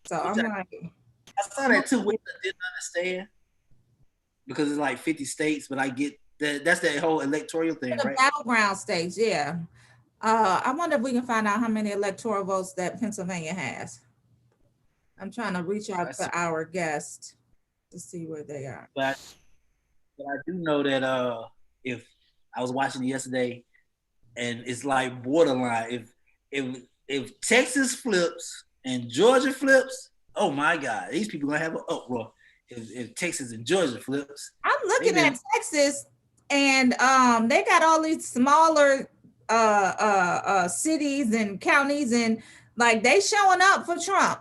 So I'm like, I saw that too, which I didn't understand, because it's like 50 states, but I get that that's that whole electoral thing, the right? battleground states, yeah. I wonder if we can find out how many electoral votes that Pennsylvania has. I'm trying to reach out to our guest to see where they are. But I do know that if I was watching it yesterday, and it's like borderline. If Texas flips and Georgia flips, oh my God, these people gonna have an uproar. If Texas and Georgia flips, I'm looking at Texas, and they got all these smaller cities and counties, and like they showing up for Trump.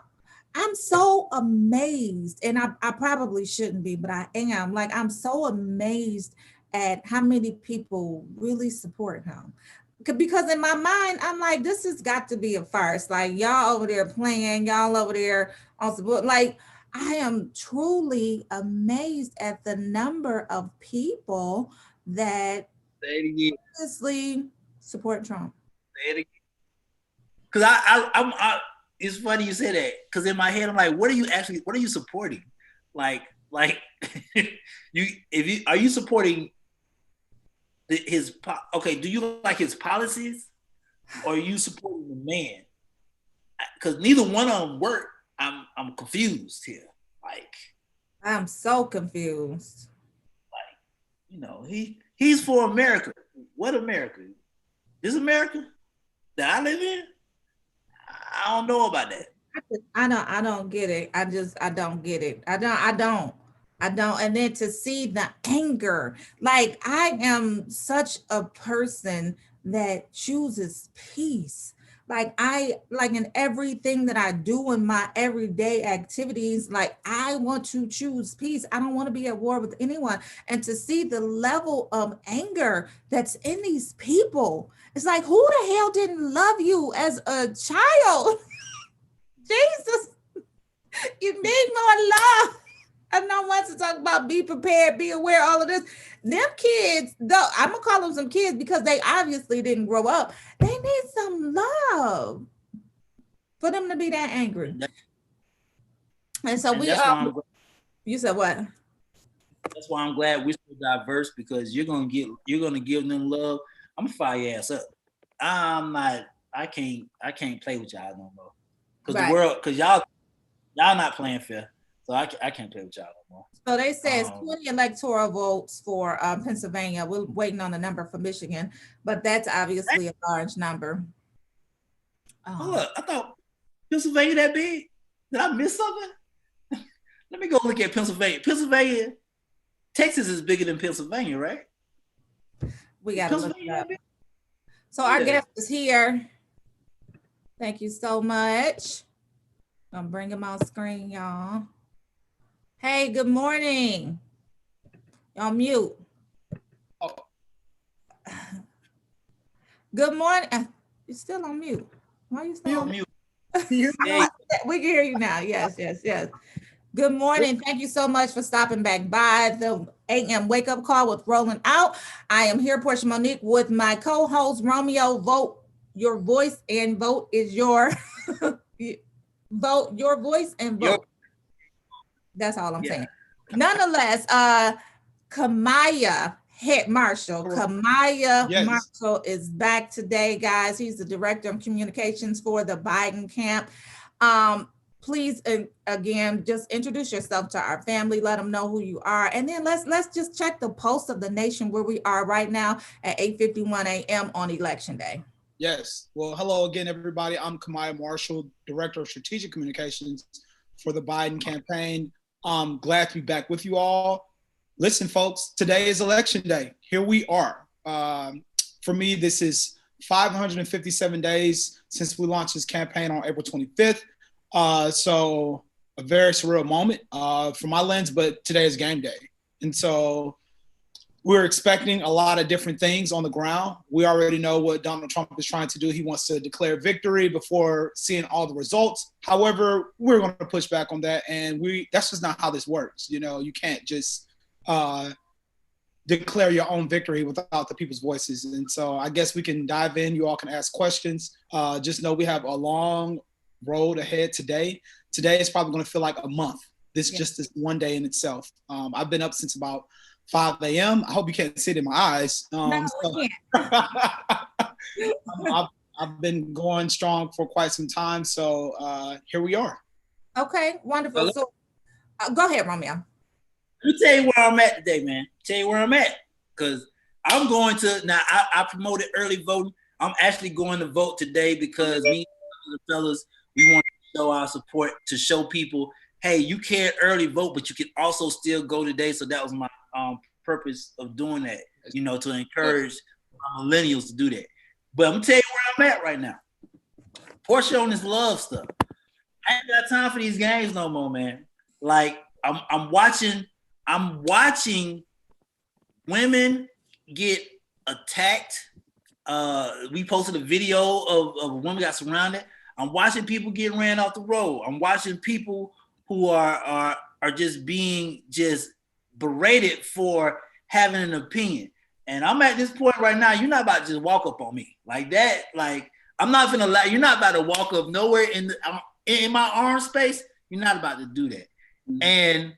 I'm so amazed, and I probably shouldn't be, but I am. Like, I'm so amazed at how many people really support him. Because in my mind, I'm like, this has got to be a farce. Like, y'all over there playing, y'all over there on support. Like, I am truly amazed at the number of people that honestly support Trump. Because I it's funny you say that, because in my head I'm like, what are you supporting? Like are you supporting do you like his policies, or are you supporting the man? Because neither one of them work. I'm confused here. Like, I'm so confused. Like, he's for America. What America? This America that I live in? I don't know about that. I don't get it. I don't get it. I don't. And then to see the anger, like, I am such a person that chooses peace. Like in everything that I do in my everyday activities, like, I want to choose peace. I don't want to be at war with anyone. And to see the level of anger that's in these people, it's like, who the hell didn't love you as a child? Jesus, you need more love. I know once to talk about be prepared, be aware, all of this. Them kids, though, I'm gonna call them some kids because they obviously didn't grow up. They need some love for them to be that angry. And so you said what? That's why I'm glad we're so diverse because you're gonna give them love. I'm gonna fire your ass up. I'm not. I can't play with y'all no more. Cause Right. the world, cause y'all not playing fair. So I can't play with y'all no more. So they say it's 20 electoral votes for Pennsylvania. We're waiting on the number for Michigan, but that's obviously a large number. Look, I thought Pennsylvania that big. Did I miss something? Let me go look at Pennsylvania. Texas is bigger than Pennsylvania, right? We got to look it up. So our guest is here. Thank you so much. I'm bringing him on screen, y'all. Hey, good morning. Y'all mute. Oh. Good morning. You're still on mute. Why are you still on mute? Hey. We can hear you now. Yes. Good morning. Thank you so much for stopping back by the AM wake up call with Rolling Out. I am here, Portia Monique, with my co-host Romeo. Vote your voice and vote is your vote your voice and vote. That's all I'm saying. Nonetheless, Kamaya Head Marshall. Kamaya Marshall is back today, guys. He's the director of communications for the Biden camp. Please, again, just introduce yourself to our family. Let them know who you are, and then let's just check the pulse of the nation where we are right now at 8:51 a.m. on Election Day. Yes. Well, hello again, everybody. I'm Kamaya Marshall, director of strategic communications for the Biden campaign. I'm glad to be back with you all. Listen, folks, today is Election Day. Here we are. For me, this is 557 days since we launched this campaign on April 25th. So a very surreal moment from my lens, but today is game day. And so we're expecting a lot of different things on the ground. We already know what Donald Trump is trying to do. He wants to declare victory before seeing all the results. However, we're going to push back on that. And that's just not how this works. You know, you can't just declare your own victory without the people's voices. And so I guess we can dive in. You all can ask questions. Just know we have a long road ahead today. Today is probably going to feel like a month. Just this one day in itself. I've been up since about 5 a.m. I hope you can't see it in my eyes. No, we can't. I've been going strong for quite some time. So here we are. Okay, wonderful. So go ahead, Romeo. Let me tell you where I'm at today, man. Tell you where I'm at. Because I'm going to, now I promoted early voting. I'm actually going to vote today because me and the fellas, we want to show our support to show people, hey, you can't early vote, but you can also still go today. So that was my purpose of doing that, you know, to encourage millennials to do that. But I'm gonna tell you where I'm at right now. Portia on this love stuff. I ain't got time for these games no more, man. Like I'm watching women get attacked. We posted a video of a woman got surrounded. I'm watching people get ran off the road. I'm watching people who are just being just berated for having an opinion. And I'm at this point right now, you're not about to just walk up on me like that. Like, I'm not gonna lie, you're not about to walk up nowhere in my arm space. You're not about to do that. And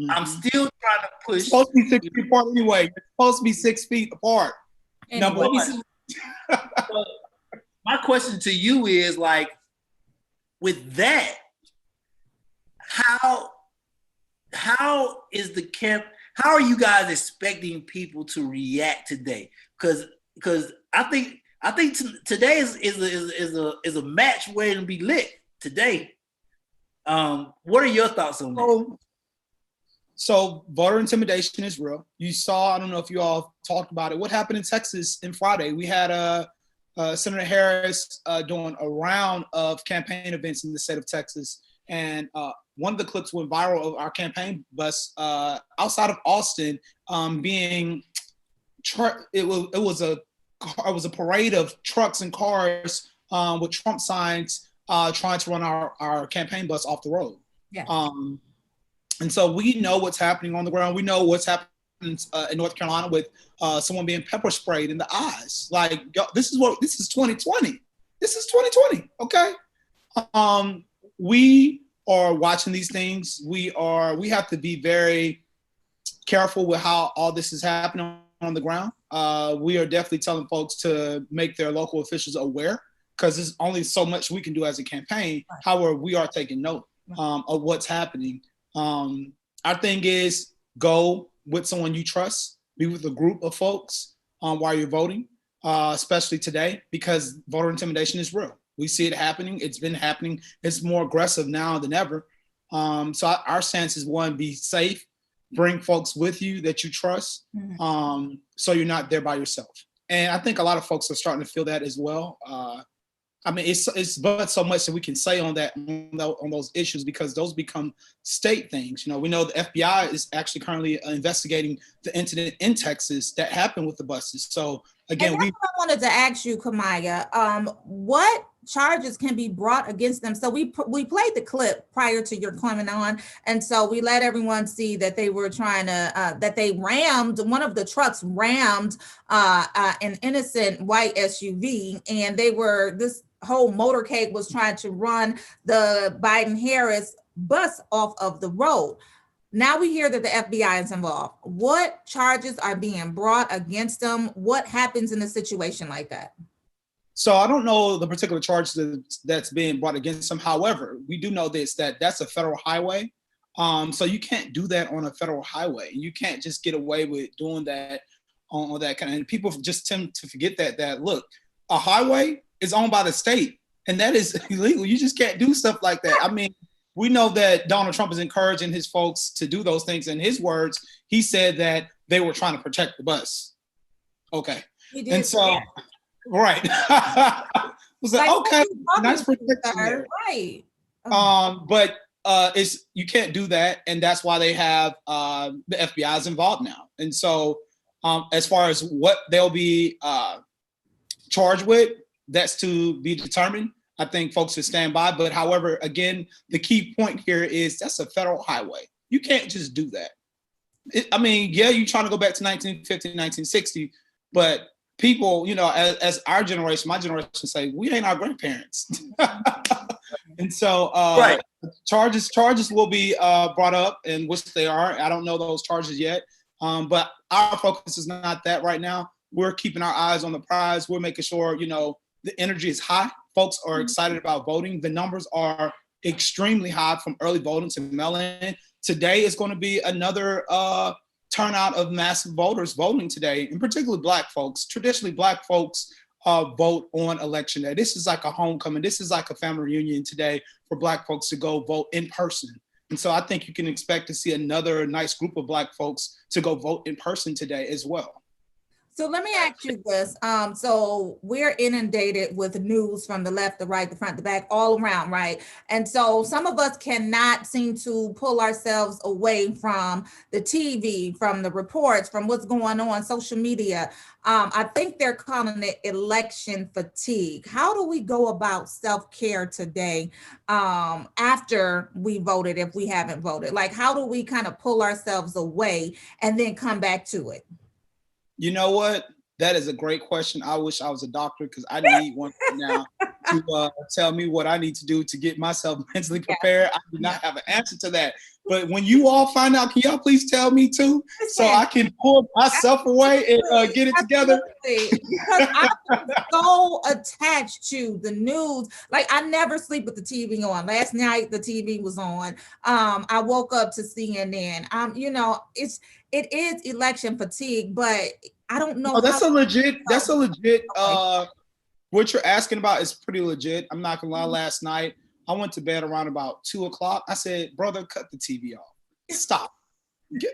I'm still trying to push. It's supposed to be 6 feet apart anyway. It's supposed to be 6 feet apart. Anyway. My question to you is, like, with that, how is the camp? How are you guys expecting people to react today? Because I think today is a match waiting to be lit today. What are your thoughts on that? So voter intimidation is real. You saw, I don't know if you all talked about it. What happened in Texas on Friday? We had Senator Harris doing a round of campaign events in the state of Texas. And one of the clips went viral of our campaign bus outside of Austin it was a parade of trucks and cars with Trump signs trying to run our campaign bus off the road. Yeah. And so we know what's happening on the ground. We know what's happening in North Carolina with someone being pepper sprayed in the eyes. Like, this is 2020. This is 2020. Okay. We are watching these things. We have to be very careful with how all this is happening on the ground. We are definitely telling folks to make their local officials aware, because there's only so much we can do as a campaign. Right. However, we are taking note of what's happening. Our thing is go with someone you trust, be with a group of folks while you're voting, especially today, because voter intimidation is real. We see it happening. It's been happening. It's more aggressive now than ever. So our stance is, one, be safe, bring folks with you that you trust, so you're not there by yourself. And I think a lot of folks are starting to feel that as well. I mean, it's but so much that we can say on that, on those issues, because those become state things. You know, we know the FBI is actually currently investigating the incident in Texas that happened with the buses. So again, and that's what I wanted to ask you, Kamaya, what charges can be brought against them? So we played the clip prior to your coming on, and so we let everyone see that they were trying to that they rammed, one of the trucks rammed an innocent white SUV, and this whole motorcade was trying to run the Biden-Harris bus off of the road. Now we hear that the FBI is involved. What charges are being brought against them? What happens in a situation like that? So I don't know the particular charge that's being brought against them. However, we do know that's a federal highway. So you can't do that on a federal highway. You can't just get away with doing that on that kind of, and people just tend to forget that look, a highway is owned by the state, and that is illegal. You just can't do stuff like that. I mean, we know that Donald Trump is encouraging his folks to do those things. In his words, he said that they were trying to protect the bus. Okay. And so, right. I was like, okay, nice protection there. Right. But you can't do that, and that's why they have the FBI is involved now. And so, as far as what they'll be charged with, that's to be determined. I think folks should stand by. But however, again, the key point here is that's a federal highway. You can't just do that. I mean, yeah, you're trying to go back to 1950, 1960, but people, you know, as our generation, my generation say, we ain't our grandparents. And so right. charges will be brought up, and which they are. I don't know those charges yet, but our focus is not that right now. We're keeping our eyes on the prize. We're making sure, you know, the energy is high. Folks are excited about voting. The numbers are extremely high from early voting to mail-in. Today is going to be another turnout of massive voters voting today, and particularly Black folks. Traditionally, Black folks vote on election day. This is like a homecoming. This is like a family reunion today for Black folks to go vote in person. And so I think you can expect to see another nice group of Black folks to go vote in person today as well. So let me ask you this. So we're inundated with news from the left, the right, the front, the back, all around, right? And so some of us cannot seem to pull ourselves away from the TV, from the reports, from what's going on social media. I think they're calling it election fatigue. How do we go about self-care today after we voted, if we haven't voted? Like, how do we kind of pull ourselves away and then come back to it? You know what? That is a great question. I wish I was a doctor, because I need one right now to tell me what I need to do to get myself mentally prepared. I do not have an answer to that. But when you all find out, can y'all please tell me too, so I can pull myself away and get it together? Because I'm so attached to the news. Like, I never sleep with the TV on. Last night the TV was on. I woke up to CNN. You know, it is election fatigue, but I don't know. Oh, that's a legit. What you're asking about is pretty legit. I'm not gonna lie. Last night I went to bed around about 2:00. I said, brother, cut the TV off. Stop.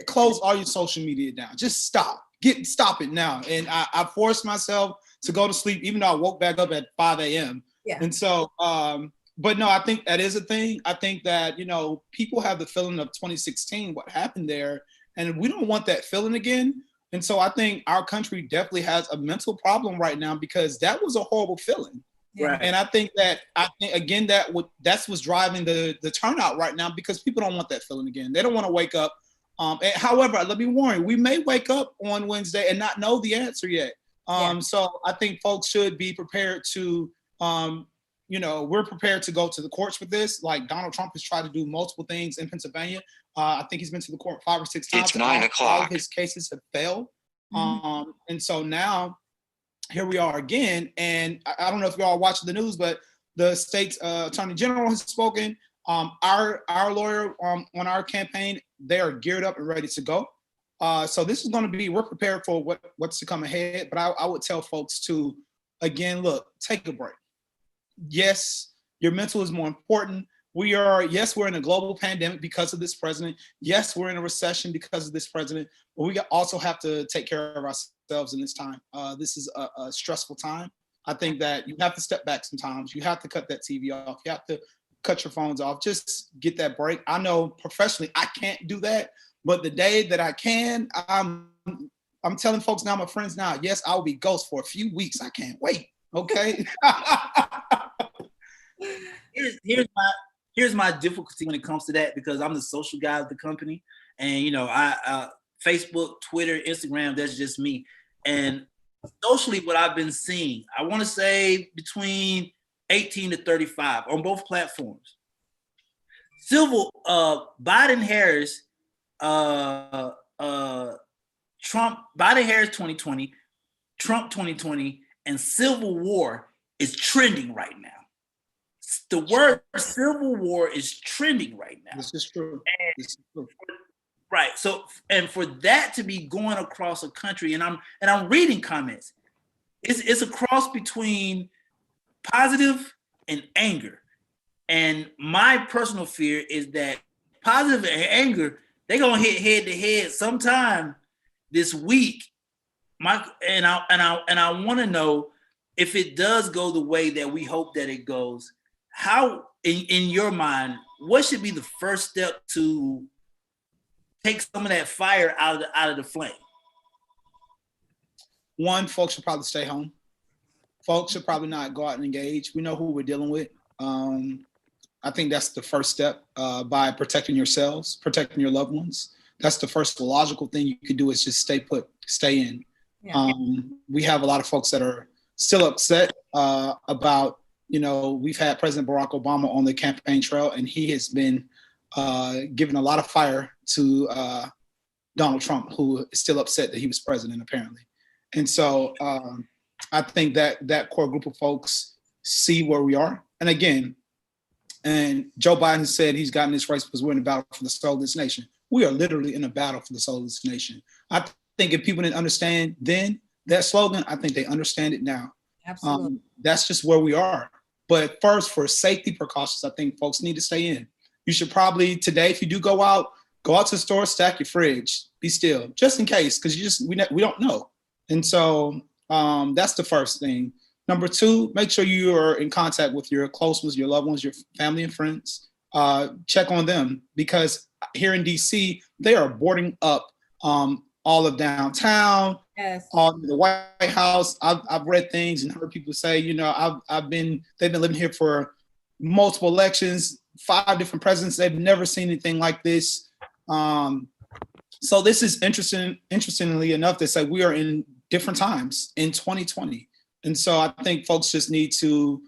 Close all your social media down. Just stop. Stop it now. And I forced myself to go to sleep, even though I woke back up at 5 a.m. Yeah. And so, but no, I think that is a thing. I think that, you know, people have the feeling of 2016, what happened there, and we don't want that feeling again. And so I think our country definitely has a mental problem right now, because that was a horrible feeling. Right. And I think again, that's what's driving the turnout right now, because people don't want that feeling again. They don't want to wake up. However, let me warn you, we may wake up on Wednesday and not know the answer yet. So I think folks should be prepared to, we're prepared to go to the courts with this. Like Donald Trump has tried to do multiple things in Pennsylvania. I think he's been to the court 5 or 6 times. It's 9 o'clock. All of his cases have failed. And so now here we are again. And I don't know if y'all watching the news, but the state's attorney general has spoken. Our lawyer on our campaign, they are geared up and ready to go. So this is going to be, we're prepared for what's to come ahead. But I would tell folks to, again, look, take a break. Yes, your mental is more important. We're in a global pandemic because of this president. Yes, we're in a recession because of this president, but we also have to take care of ourselves in this time. This is a stressful time. I think that you have to step back sometimes. You have to cut that TV off. You have to cut your phones off. Just get that break. I know professionally I can't do that, but the day that I can, I'm telling folks now, my friends now, yes, I'll be ghost for a few weeks. I can't wait. Okay. Here's my difficulty when it comes to that, because I'm the social guy of the company, and I Facebook, Twitter, Instagram, that's just me. And socially, what I've been seeing, I want to say between 18 to 35 on both platforms. Biden-Harris, Trump, Biden-Harris 2020, Trump 2020, and civil war is trending right now. The word civil war is trending right now. This is true. Right. So, and for that to be going across a country, and I'm reading comments, it's a cross between positive and anger. And my personal fear is that positive and anger, they're gonna hit head to head sometime this week. And I want to know if it does go the way that we hope that it goes. How, in your mind, what should be the first step to take some of that fire out of the flame? One, folks should probably stay home. Folks should probably not go out and engage. We know who we're dealing with. I think that's the first step, by protecting yourselves, protecting your loved ones. That's the first logical thing you could do, is just stay put, stay in. Yeah. We have a lot of folks that are still upset about, we've had President Barack Obama on the campaign trail, and he has been giving a lot of fire to Donald Trump, who is still upset that he was president, apparently. And so I think that core group of folks see where we are. And again, and Joe Biden said he's gotten this race because we're in a battle for the soul of this nation. We are literally in a battle for the soul of this nation. I think if people didn't understand then that slogan, I think they understand it now. Absolutely. That's just where we are. But first, for safety precautions, I think folks need to stay in. You should probably today, if you do go out to the store, stack your fridge, be still, just in case, because we don't know. And so that's the first thing. Number two, make sure you are in contact with your close ones, your loved ones, your family and friends. Check on them, because here in DC, they are boarding up all of downtown, yes, all the White House. I've read things and heard people say, they've been living here for multiple elections, 5 different presidents. They've never seen anything like this. So this is interestingly enough, they say we are in different times in 2020. And so I think folks just need to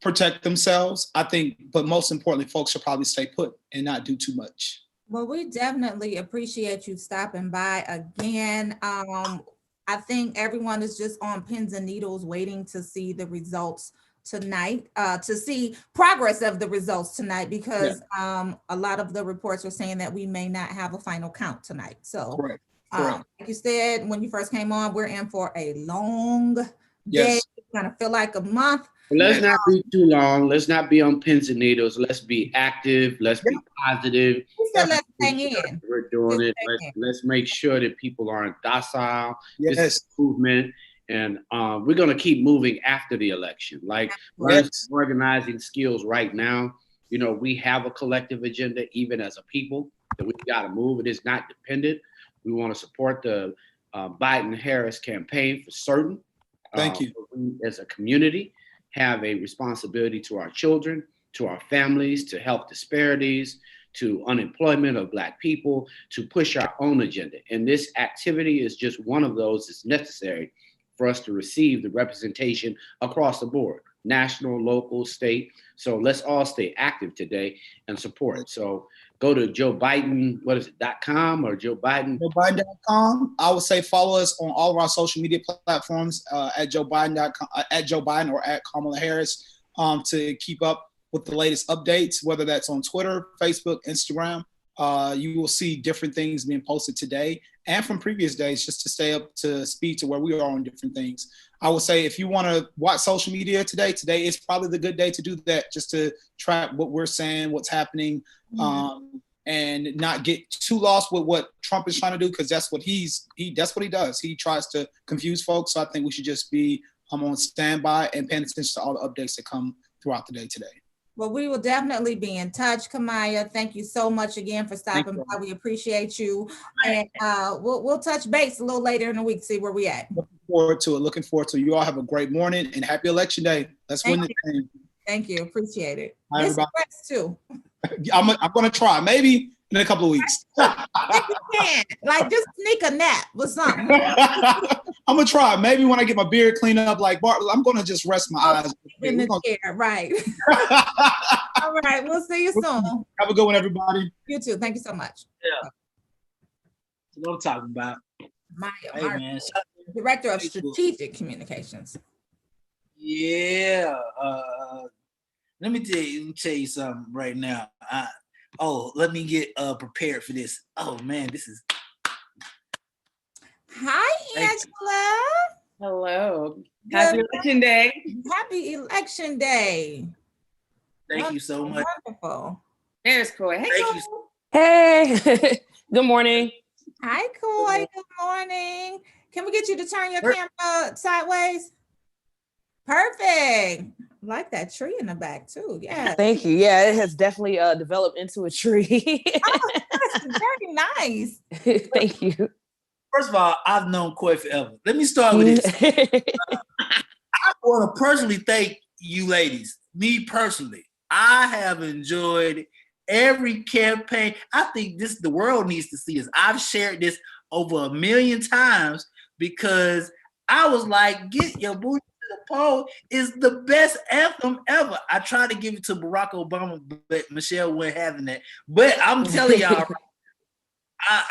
protect themselves. I think, but most importantly, folks should probably stay put and not do too much. Well, we definitely appreciate you stopping by again. I think everyone is just on pins and needles waiting to see the results tonight, to see progress of the results tonight, because a lot of the reports are saying that we may not have a final count tonight. So Correct. Like you said, when you first came on, we're in for a long day. Yes. It's gonna feel like a month. Let's not be too long. Let's not be on pins and needles. Let's be active. Let's be positive. Let's hang in. We're doing it. Let's make sure that people aren't docile. Yes. This is movement. And we're going to keep moving after the election. Like, learn organizing skills right now. We have a collective agenda, even as a people, that we've got to move. It is not dependent. We want to support the Biden-Harris campaign for certain. Thank you. We, as a community, have a responsibility to our children, to our families, to health disparities, to unemployment of Black people, to push our own agenda. And this activity is just one of those that's necessary for us to receive the representation across the board. national, local, state. So let's all stay active today and support. So go to Joe Biden, .com or Joe Biden? JoeBiden.com. I would say follow us on all of our social media platforms at JoeBiden.com, at Joe Biden or at Kamala Harris to keep up with the latest updates, whether that's on Twitter, Facebook, Instagram. You will see different things being posted today and from previous days just to stay up to speed to where we are on different things. I would say if you want to watch social media today is probably the good day to do that, just to track what we're saying, what's happening, and not get too lost with what Trump is trying to do, because that's what he does. He tries to confuse folks. So I think we should just be on standby and paying attention to all the updates that come throughout the day today. Well, we will definitely be in touch, Kamaya. Thank you so much again for stopping by. We appreciate you. And we'll touch base a little later in the week, see where we at. Looking forward to it. You all have a great morning and happy election day. Let's win the game. Thank you. Appreciate it. Hi, everybody. Rest too. I'm going to try. Maybe in a couple of weeks. If you can. Like, just sneak a nap or something. I'm going to try. Maybe when I get my beard cleaned up, like Bart, I'm going to just rest my eyes. In the chair, right. All right. We'll see you soon. Have a good one, everybody. You too. Thank you so much. Yeah. That's what I'm talking about. Maya, man, Director of Strategic Communications. Yeah. Let me tell you something right now. Let me get prepared for this. Oh man, this is. Hi, Angela. Hello. Happy Election Day. Happy Election Day. Thank you so much. Wonderful. There's Coy. Hey, Thank Coy. you. Hey. Good morning. Hi, Coy. Good morning. Can we get you to turn your camera sideways? Perfect. Like that tree in the back too. Yeah. Thank you. Yeah, it has definitely developed into a tree. That's very nice. Thank you. First of all, I've known Coy forever. Let me start with this. I want to personally thank you ladies. Me personally, I have enjoyed every campaign. I think the world needs to see this. I've shared this over 1 million times because I was like, "Get your booty to the poll" is the best anthem ever. I tried to give it to Barack Obama, but Michelle wasn't having that. But I'm telling y'all, I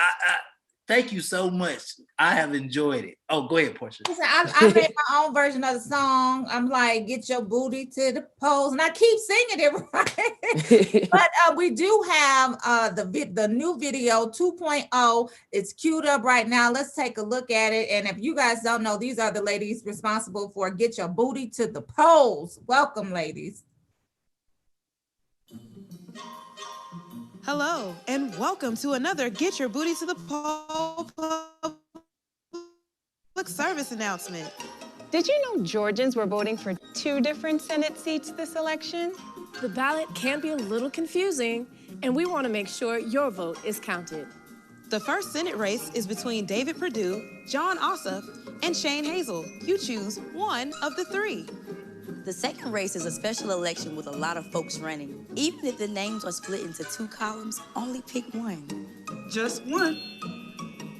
thank you so much. I have enjoyed it. Oh, go ahead, Portia. Listen, I made my own version of the song. I'm like, "Get your booty to the polls," and I keep singing it right. But we do have the new video 2.0. It's queued up right now. Let's take a look at it. And if you guys don't know, these are the ladies responsible for "Get Your Booty to the Polls." Welcome, ladies. Hello, and welcome to another Get Your Booty to the Poll public service announcement. Did you know Georgians were voting for 2 different Senate seats this election? The ballot can be a little confusing, and we want to make sure your vote is counted. The first Senate race is between David Perdue, John Ossoff, and Shane Hazel. You choose one of the 3. The second race is a special election with a lot of folks running. Even if the names are split into 2 columns, only pick one. Just one.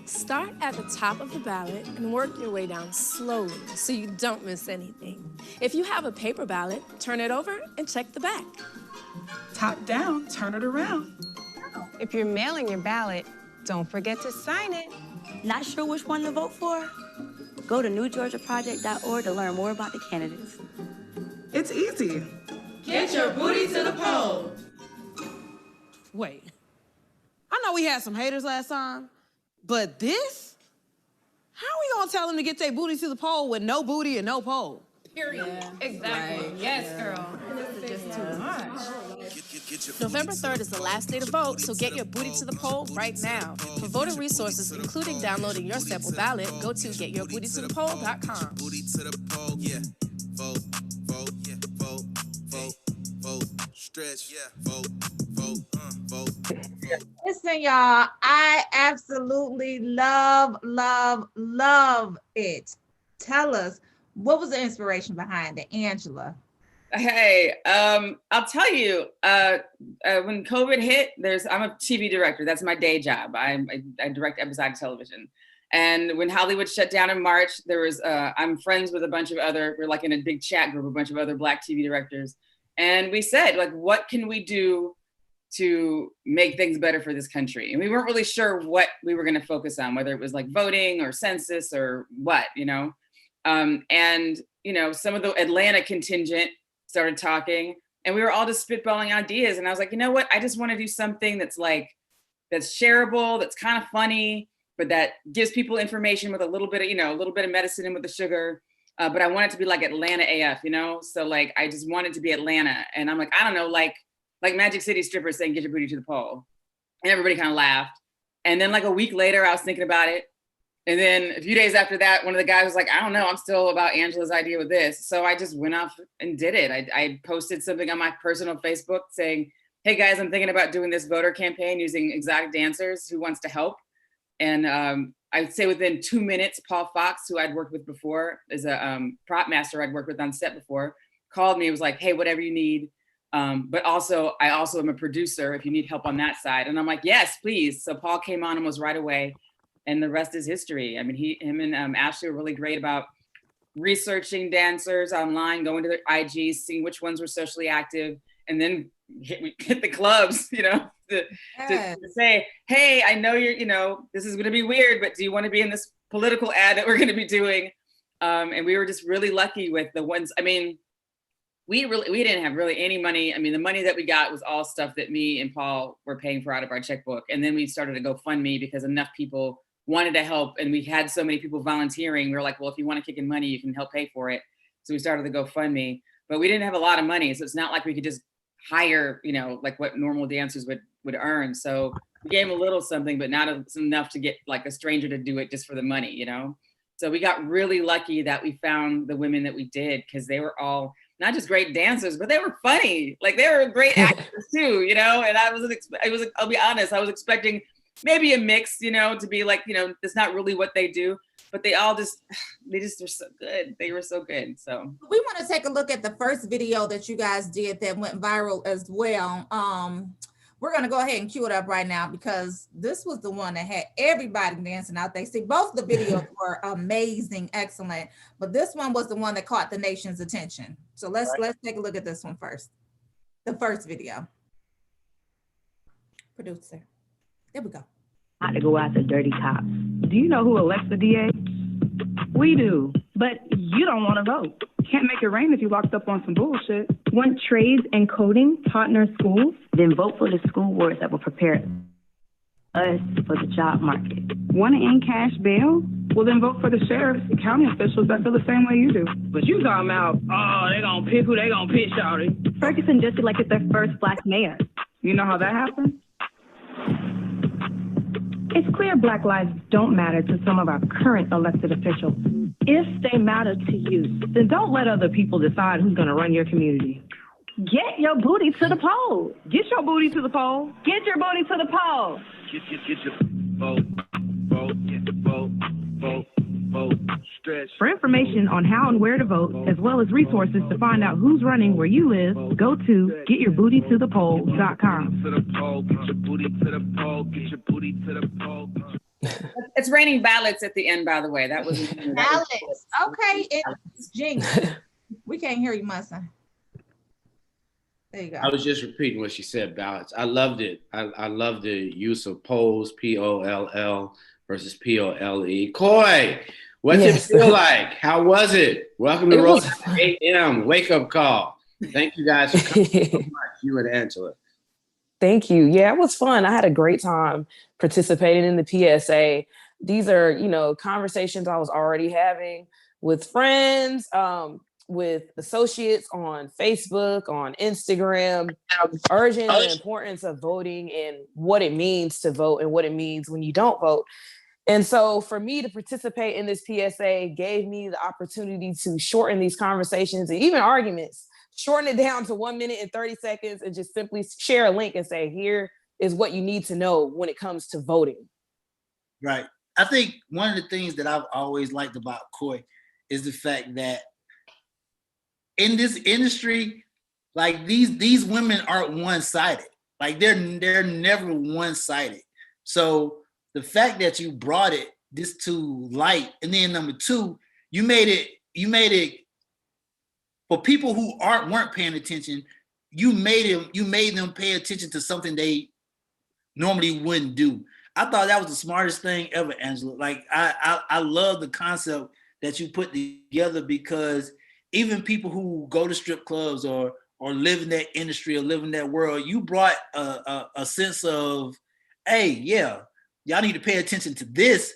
Start at the top of the ballot and work your way down slowly so you don't miss anything. If you have a paper ballot, turn it over and check the back. Top down, turn it around. If you're mailing your ballot, don't forget to sign it. Not sure which one to vote for? Go to newgeorgiaproject.org to learn more about the candidates. It's easy. Get your booty to the poll. Wait, I know we had some haters last time, but this? How are we gonna tell them to get their booty to the poll with no booty and no poll? Period. Yeah, Exactly. right. Yes, girl. This is just too much. November 3rd is the last day to vote, so get your booty to the poll right now. For voter resources, including downloading your sample ballot, go to getyourBootyToThePoll.com. Booty to the poll, yeah. Vote, vote, yeah. Vote, vote, vote. Stretch, yeah. Vote, vote, vote. Listen, y'all, I absolutely love it. Tell us, what was the inspiration behind it, Angela? Hey, I'll tell you, when COVID hit, I'm a TV director. That's my day job. I direct episodic television. And when Hollywood shut down in March, there was, I'm friends with a bunch of other, we're like in a big chat group, a bunch of other Black TV directors. And we said, like, what can we do to make things better for this country? And we weren't really sure what we were going to focus on, whether it was like voting or census or what, you know? And, you know, some of the Atlanta contingent started talking, and we were all just spitballing ideas. And I was like, you know what? I just want to do something that's like, that's shareable, that's kind of funny, but that gives people information with a little bit of, you know, a little bit of medicine in with the sugar. But I want it to be like Atlanta AF, you know? So like, I just want it to be Atlanta. And I'm like, I don't know, like Magic City strippers saying, get your booty to the pole. And everybody kind of laughed. And then like a week later, I was thinking about it. And then a few days after that, one of the guys was like, I don't know, I'm still about Angela's idea with this. So I just went off and did it. I posted something on my personal Facebook saying, hey guys, I'm thinking about doing this voter campaign using exotic dancers. Who wants to help? And I'd say within 2 minutes, Paul Fox, who I'd worked with before, is a prop master I'd worked with on set before, called me. It was like, hey, whatever you need. But also, I also am a producer if you need help on that side. And I'm like, yes, please. So Paul came on almost right away. And the rest is history. I mean, him and Ashley were really great about researching dancers online, going to their IGs, seeing which ones were socially active, and then hit the clubs, you know, to say, hey, I know you're, you know, this is going to be weird, but do you want to be in this political ad that we're going to be doing? And we were just really lucky with the ones. I mean, we didn't have really any money. I mean, the money that we got was all stuff that me and Paul were paying for out of our checkbook. And then we started to GoFundMe because enough people wanted to help, and we had so many people volunteering. We were like, well, if you want to kick in money, you can help pay for it. So we started the GoFundMe, but we didn't have a lot of money. So it's not like we could just hire, you know, like what normal dancers would earn. So we gave them a little something, but not enough to get like a stranger to do it just for the money, you know? So we got really lucky that we found the women that we did, because they were all not just great dancers, but they were funny. Like they were great actors too, you know? And I'll be honest, I was expecting maybe a mix, you know, to be like, you know, that's not really what they do, but they just were so good. They were so good. So we want to take a look at the first video that you guys did that went viral as well. We're going to go ahead and cue it up right now, because this was the one that had everybody dancing out there. See, both the videos were amazing, excellent, but this one was the one that caught the nation's attention. So let's take a look at this one first. The first video. Producer. There we go. Not to go after dirty cops. Do you know who elects the DA? We do, but you don't want to vote. Can't make it rain if you locked up on some bullshit. Want trades and coding taught in our schools? Then vote for the school boards that will prepare us for the job market. Want to end cash bail? Well, then vote for the sheriffs and county officials that feel the same way you do. But you talking about, oh, they gonna pick who they gonna pick, shawty. Ferguson just elected their first Black mayor. You know how that happened? It's clear Black lives don't matter to some of our current elected officials. If they matter to you, then don't let other people decide who's going to run your community. Get your booty to the poll. Get your booty to the poll. Get your booty to the poll. Get your vote. Stretch. For information on how and where to vote, as well as resources to find out who's running where you live, go to getyourbootytothepoll.com. Get your booty to the poll. Get your booty to the poll. It's raining ballots at the end, by the way. That was ballots. Okay, it's Jinx. We can't hear you, Musa. There you go. I was just repeating what she said, ballots. I loved it. I love the use of polls, P-O-L-L versus P-O-L-E. Coy, what's it feel like? How was it? Welcome to Roll 8 a.m. Wake up call. Thank you guys for coming so much, you and Angela. Thank you. Yeah, it was fun. I had a great time participating in the PSA. These are, you know, conversations I was already having with friends, with associates on Facebook, on Instagram, urging the importance of voting and what it means to vote and what it means when you don't vote. And so for me to participate in this PSA gave me the opportunity to shorten these conversations and even arguments, shorten it down to 1 minute and 30 seconds and just simply share a link and say, here is what you need to know when it comes to voting. Right. I think one of the things that I've always liked about Coy is the fact that in this industry, like these women aren't one-sided. Like they're never one-sided. So the fact that you brought it this too light. And then number two, you made it for people who weren't paying attention. You made them pay attention to something they normally wouldn't do. I thought that was the smartest thing ever, Angela. Like I love the concept that you put together, because even people who go to strip clubs or live in that industry or live in that world, you brought a sense of, hey, yeah, y'all need to pay attention to this,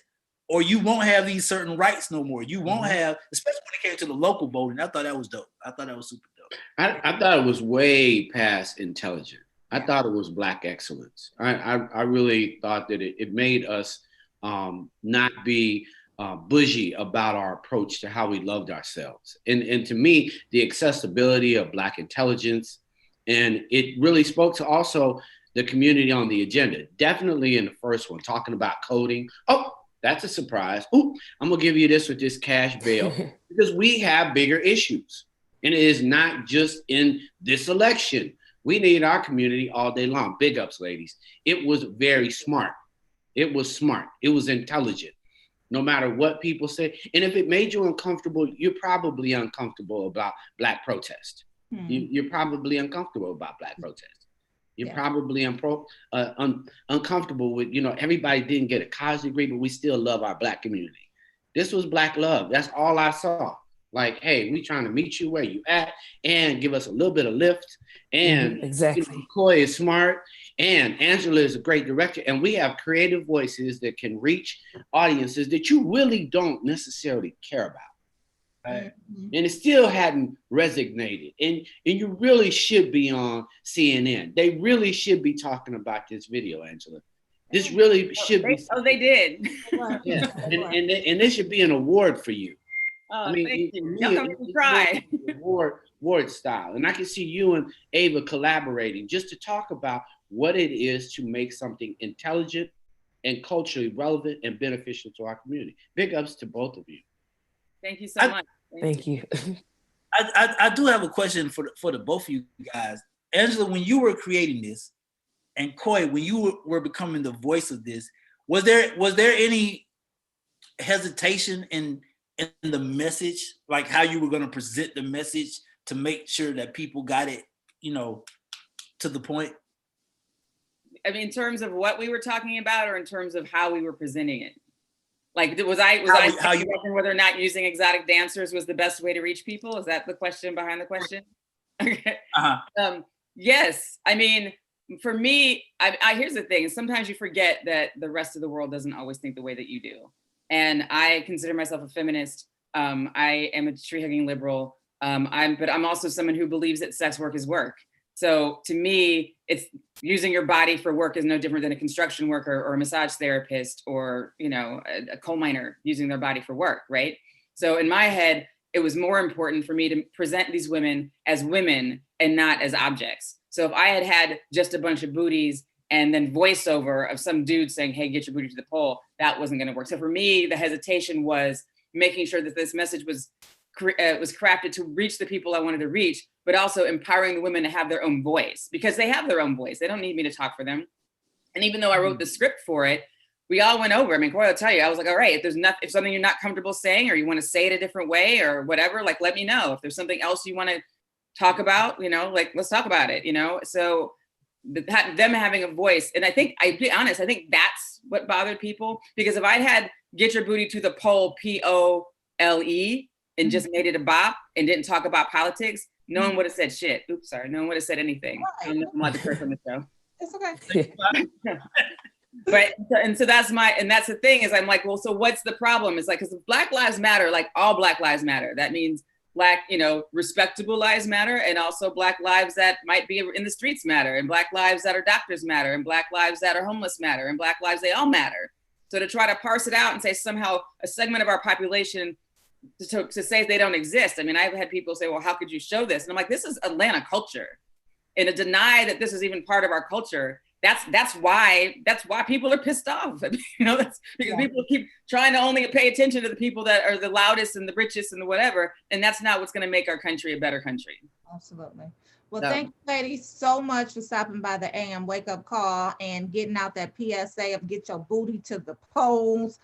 or you won't have these certain rights no more. You won't have, especially when it came to the local voting. I thought that was dope. I thought that was super dope. I thought it was way past intelligent. I thought it was Black excellence. I really thought that it made us not be bougie about our approach to how we loved ourselves. And to me, the accessibility of Black intelligence, and it really spoke to also the community on the agenda. Definitely in the first one, talking about coding. Oh, that's a surprise. Ooh, I'm gonna give you this with this cash bail, because we have bigger issues. And it is not just in this election. We need our community all day long. Big ups, ladies. It was very smart. It was smart. It was intelligent. No matter what people say. And if it made you uncomfortable, you're probably uncomfortable about Black protest. You're probably uncomfortable about Black protest. You're probably uncomfortable with, everybody didn't get a college degree, but we still love our Black community. This was Black love. That's all I saw. Like, hey, we trying to meet you where you at and give us a little bit of lift. And exactly. Coy is smart, and Angela is a great director. And we have creative voices that can reach audiences that you really don't necessarily care about. Right? And it still hadn't resonated. And you really should be on CNN. They really should be talking about this video, Angela. This really should be. Oh, they did. Yeah. And this should be an award for you. Oh, thank you. Y'all gonna make me cry. Ward style. And I can see you and Ava collaborating just to talk about what it is to make something intelligent and culturally relevant and beneficial to our community. Big ups to both of you. Thank you so much. Thank you. I do have a question for the both of you guys. Angela, when you were creating this, and Coy, when you were becoming the voice of this, was there any hesitation in the message, like how you were going to present the message to make sure that people got it, to the point? I mean, in terms of what we were talking about, or in terms of how we were presenting it? Like, was I asking whether or not using exotic dancers was the best way to reach people? Is that the question behind the question? Okay. Yes. I mean, for me, here's the thing. Sometimes you forget that the rest of the world doesn't always think the way that you do. And I consider myself a feminist. I am a tree-hugging liberal. But I'm also someone who believes that sex work is work. So to me, it's using your body for work is no different than a construction worker or a massage therapist or, a coal miner using their body for work, right? So in my head, it was more important for me to present these women as women and not as objects. So if I had just a bunch of booties and then voiceover of some dude saying, hey, get your booty to the pole, that wasn't going to work. So for me, the hesitation was making sure that this message was crafted to reach the people I wanted to reach, but also empowering the women to have their own voice, because they have their own voice. They don't need me to talk for them. And even though I wrote the script for it, we all went over. I mean, Corey will tell you, I was like, all right, if something you're not comfortable saying, or you want to say it a different way or whatever, like, let me know. If there's something else you want to talk about, let's talk about it, So them having a voice. And I'd be honest, I think that's what bothered people, because if I had get your booty to the pole, POLE, and just made it a bop and didn't talk about politics, no one would have said shit. Oops, sorry. No one would have said anything. Right. I'm allowed to curse on the show. It's okay. So that's the thing is, I'm like, well, so what's the problem? It's like, because Black Lives Matter, like all Black lives matter. That means Black, respectable lives matter, and also Black lives that might be in the streets matter, and Black lives that are doctors matter, and Black lives that are homeless matter, and Black lives, they all matter. So to try to parse it out and say somehow a segment of our population to say they don't exist. I mean, I've had people say, well, how could you show this? And I'm like, this is Atlanta culture. And to deny that this is even part of our culture, that's why people are pissed off. That's because people keep trying to only pay attention to the people that are the loudest and the richest and the whatever. And that's not what's going to make our country a better country. Absolutely. Well, thank you, ladies, so much for stopping by the AM Wake Up Call and getting out that PSA of get your booty to the polls.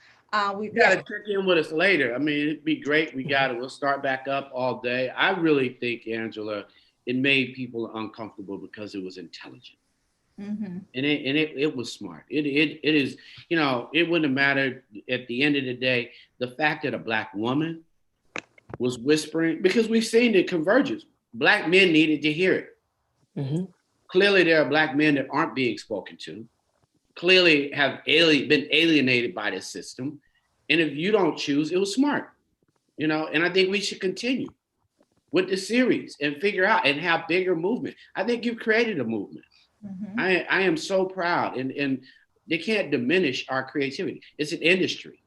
We've You got to check in with us later. I mean, it'd be great. We'll start back up all day. I really think, Angela, it made people uncomfortable because it was intelligent. Mm-hmm. And it was smart. It is, it wouldn't have mattered at the end of the day, the fact that a Black woman was whispering, because we've seen the convergence. Black men needed to hear it. Mm-hmm. Clearly, there are Black men that aren't being spoken to, clearly have been alienated by this system. And if you don't choose, it was smart, and I think we should continue with the series and figure out and have bigger movement. I think you've created a movement. Mm-hmm. I am so proud, and they can't diminish our creativity. It's an industry,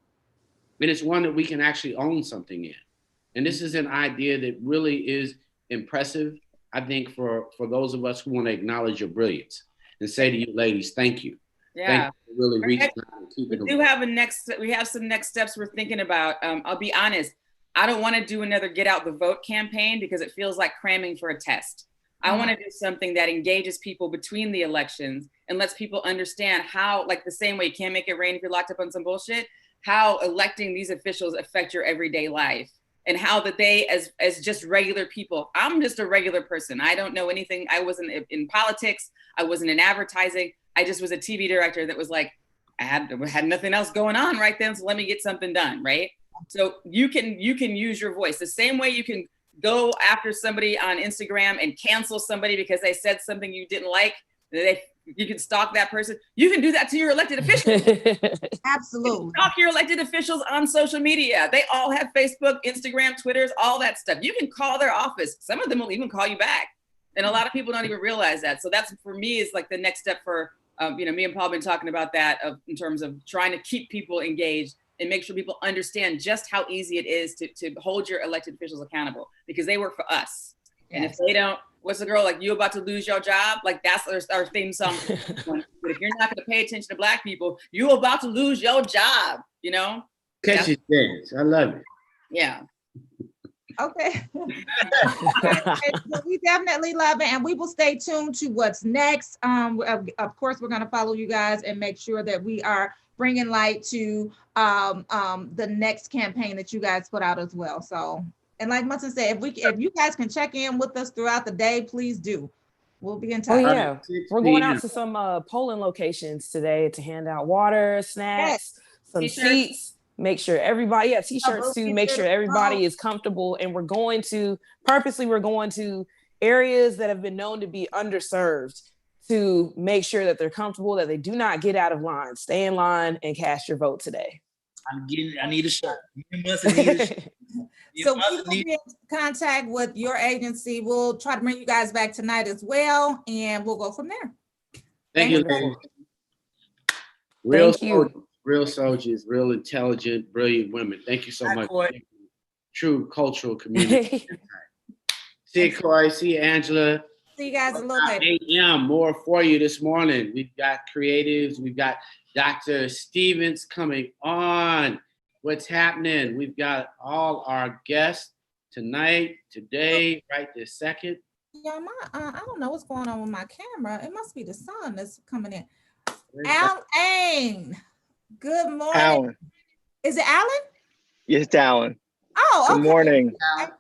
and it's one that we can actually own something in. And this is an idea that really is impressive, I think, for those of us who want to acknowledge your brilliance and say to you ladies, thank you. Yeah. Thank you for really reaching out and keeping We have some next steps we're thinking about. I'll be honest, I don't want to do another get out the vote campaign because it feels like cramming for a test. I want to do something that engages people between the elections and lets people understand how, like the same way you can't make it rain if you're locked up on some bullshit, how electing these officials affect your everyday life and how that they, as just regular people, I'm just a regular person. I don't know anything. I wasn't in politics. I wasn't in advertising. I just was a TV director that was like, I had nothing else going on right then, so let me get something done, right? So you can use your voice the same way you can go after somebody on Instagram and cancel somebody because they said something you didn't like. You can stalk that person. You can do that to your elected officials. Absolutely. Stalk your elected officials on social media. They all have Facebook, Instagram, Twitters, all that stuff. You can call their office. Some of them will even call you back. And a lot of people don't even realize that. So that's, for me, is like the next step for, me and Paul have been talking about that in terms of trying to keep people engaged and make sure people understand just how easy it is to hold your elected officials accountable, because they work for us. Yes. And if they don't, what's the girl, like, you about to lose your job? Like, that's our theme song. But if you're not going to pay attention to Black people, you about to lose your job, Catch your dance. I love it. Yeah. Okay. So we definitely love it, and we will stay tuned to what's next. Of course, we're going to follow you guys and make sure that we are bringing light to the next campaign that you guys put out as well. So, and like Munson said, if you guys can check in with us throughout the day, please do. We'll be in touch. Oh yeah, we're going out to some polling locations today to hand out water, snacks, some T-shirts. Sheets. Make sure everybody, T-shirts too, make sure everybody is comfortable. And we're going to areas that have been known to be underserved to make sure that they're comfortable, that they do not get out of line. Stay in line and cast your vote today. I need a shirt. So we will be in contact with your agency. We'll try to bring you guys back tonight as well, and we'll go from there. Thank you, ladies. Real soldiers, real intelligent, brilliant women. Thank you so much. True cultural community. See you, Corey. See you, Angela. See you guys a little later. 8 a.m. More for you this morning. We've got creatives. We've got Dr. Stevens coming on. What's happening? We've got all our guests tonight, today, right this second. Yeah, I don't know what's going on with my camera. It must be the sun that's coming in. Alan. Good morning. Alan. Is it Alan? Yes, it's Alan. Oh, okay. Good morning.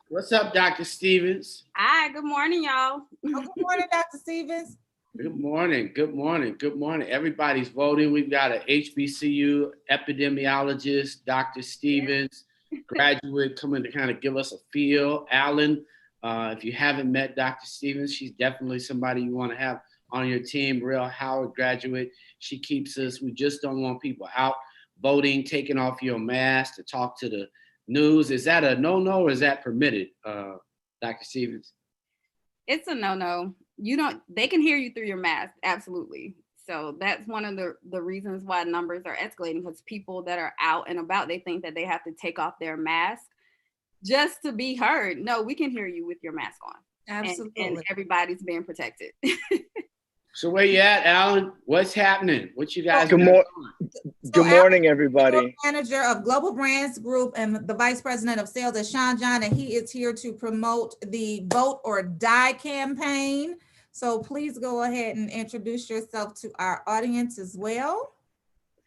What's up, Dr. Stevens? Hi, good morning, y'all. Good morning, Dr. Stevens. Good morning. Good morning. Good morning. Everybody's voting. We've got an HBCU epidemiologist, Dr. Stevens, graduate, coming to kind of give us a feel. Alan, if you haven't met Dr. Stevens, she's definitely somebody you want to have on your team. Real Howard graduate. She keeps us. We just don't want people out voting, taking off your mask to talk to the news. Is that a no-no or is that permitted, Dr. Stevens? It's a no-no. They can hear you through your mask. Absolutely. So that's one of the reasons why numbers are escalating, because people that are out and about, they think that they have to take off their mask just to be heard. No, we can hear you with your mask on. Absolutely. And everybody's being protected. So where you at, Alan? What's happening? What you guys Good morning, everybody. Manager of Global Brands Group and the Vice President of Sales at Sean John, and he is here to promote the Vote or Die campaign. So please go ahead and introduce yourself to our audience as well.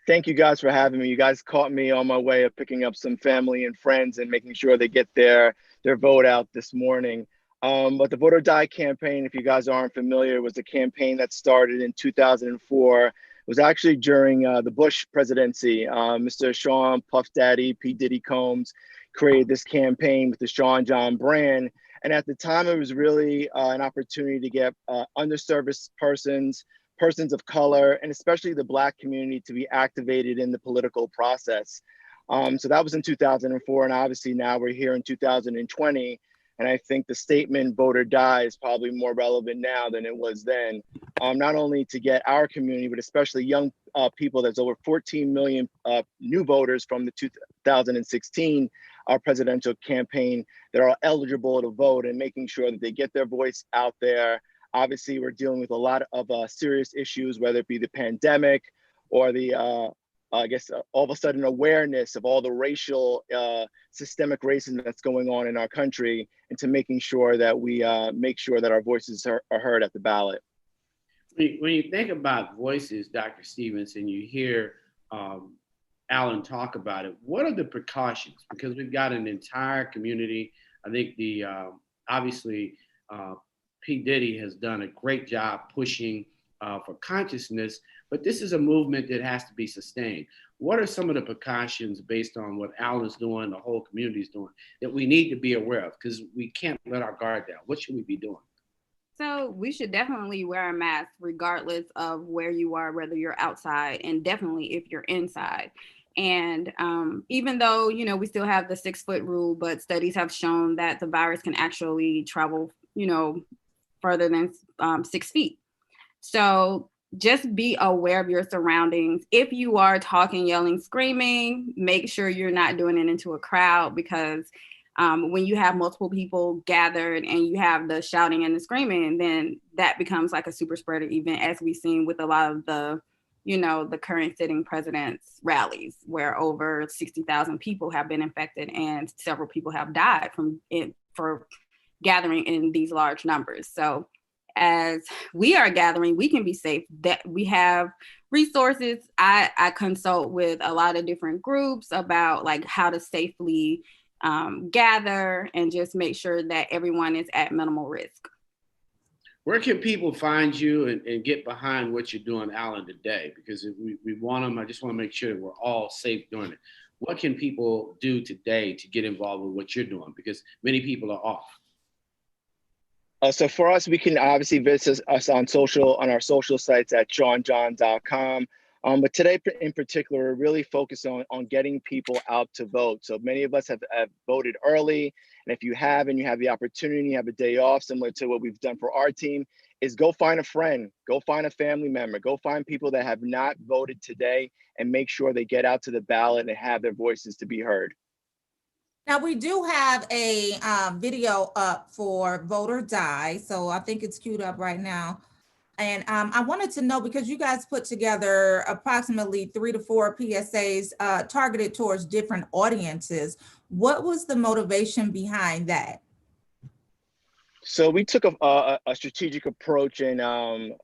Thank you guys for having me. You guys caught me on my way of picking up some family and friends and making sure they get their vote out this morning. But the Vote or Die campaign, if you guys aren't familiar, was a campaign that started in 2004. It was actually during the Bush presidency. Mr. Sean Puff Daddy, P. Diddy Combs created this campaign with the Sean John brand. And at the time, it was really an opportunity to get underserviced persons of color, and especially the Black community to be activated in the political process. So that was in 2004, and obviously now we're here in 2020, and I think the statement "Vote or Die" is probably more relevant now than it was then. Not only to get our community, but especially young people. There's over 14 million new voters from the 2016 presidential campaign that are eligible to vote, and making sure that they get their voice out there. Obviously, we're dealing with a lot of serious issues, whether it be the pandemic or the, all of a sudden awareness of all the racial, systemic racism that's going on in our country, and to making sure that we make sure that our voices are heard at the ballot. When you think about voices, Dr. Stevenson, you hear Alan talk about it. What are the precautions? Because we've got an entire community. I think obviously, P. Diddy has done a great job pushing for consciousness, but this is a movement that has to be sustained. What are some of the precautions based on what Alan's doing, the whole community is doing, that we need to be aware of? Because we can't let our guard down. What should we be doing? So we should definitely wear a mask regardless of where you are, whether you're outside, and definitely if you're inside. And even though, we still have the 6-foot rule, but studies have shown that the virus can actually travel, further than 6 feet. So just be aware of your surroundings. If you are talking, yelling, screaming, make sure you're not doing it into a crowd, because when you have multiple people gathered and you have the shouting and the screaming, then that becomes like a super spreader event, as we've seen with a lot of the current sitting president's rallies, where over 60,000 people have been infected and several people have died from it for gathering in these large numbers. So as we are gathering, we can be safe. That we have resources. I consult with a lot of different groups about like how to safely gather and just make sure that everyone is at minimal risk. Where can people find you and get behind what you're doing, Alan, today? Because if we want them, I just want to make sure that we're all safe doing it. What can people do today to get involved with what you're doing? Because many people are off. So for us, we can obviously visit us on our social sites at seanjohn.com. But today in particular, we're really focused on getting people out to vote. So many of us have voted early. And if you have the opportunity, you have a day off, similar to what we've done for our team, is go find a friend, go find a family member, go find people that have not voted today, and make sure they get out to the ballot and have their voices to be heard. Now, we do have a video up for Vote or Die, so I think it's queued up right now. And I wanted to know, because you guys put together approximately 3 to 4 PSAs targeted towards different audiences. What was the motivation behind that? So we took a strategic approach and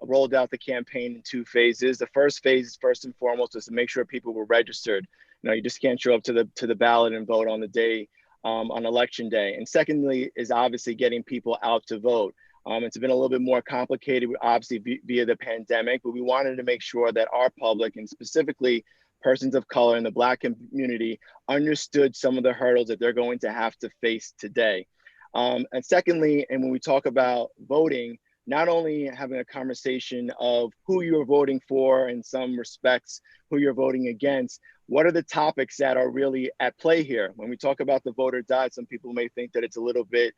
rolled out the campaign in 2 phases. The first phase, first and foremost, was to make sure people were registered. You just can't show up to the ballot and vote on the day, on election day. And secondly is obviously getting people out to vote. It's been a little bit more complicated, obviously via the pandemic, but we wanted to make sure that our public, and specifically persons of color in the Black community, understood some of the hurdles that they're going to have to face today. And secondly, and when we talk about voting, not only having a conversation of who you're voting for, in some respects, who you're voting against, what are the topics that are really at play here? When we talk about the Vote or Die, some people may think that it's a little bit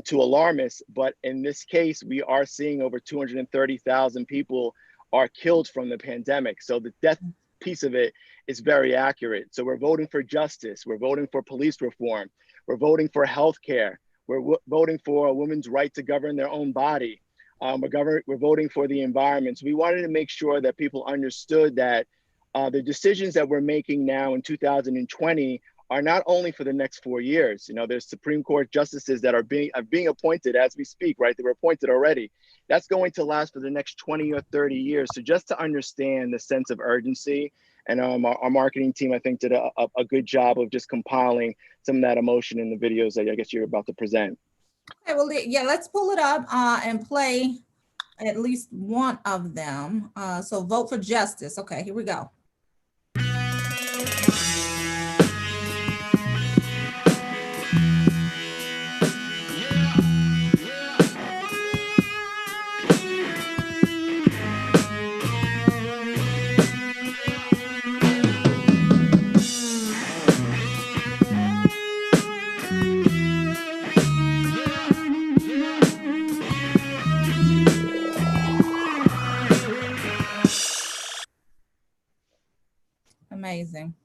too alarmist, but in this case, we are seeing over 230,000 people are killed from the pandemic. So the death piece of it is very accurate. So we're voting for justice. We're voting for police reform. We're voting for healthcare. We're voting for a woman's right to govern their own body. We're voting for the environment. So we wanted to make sure that people understood that the decisions that we're making now in 2020 are not only for the next 4 years. There's Supreme Court justices that are being appointed as we speak, right? They were appointed already. That's going to last for the next 20 or 30 years. So just to understand the sense of urgency And our marketing team, I think, did a good job of just compiling some of that emotion in the videos that I guess you're about to present. Okay, well, yeah, let's pull it up and play at least one of them. So vote for justice. Okay, here we go. Amazing.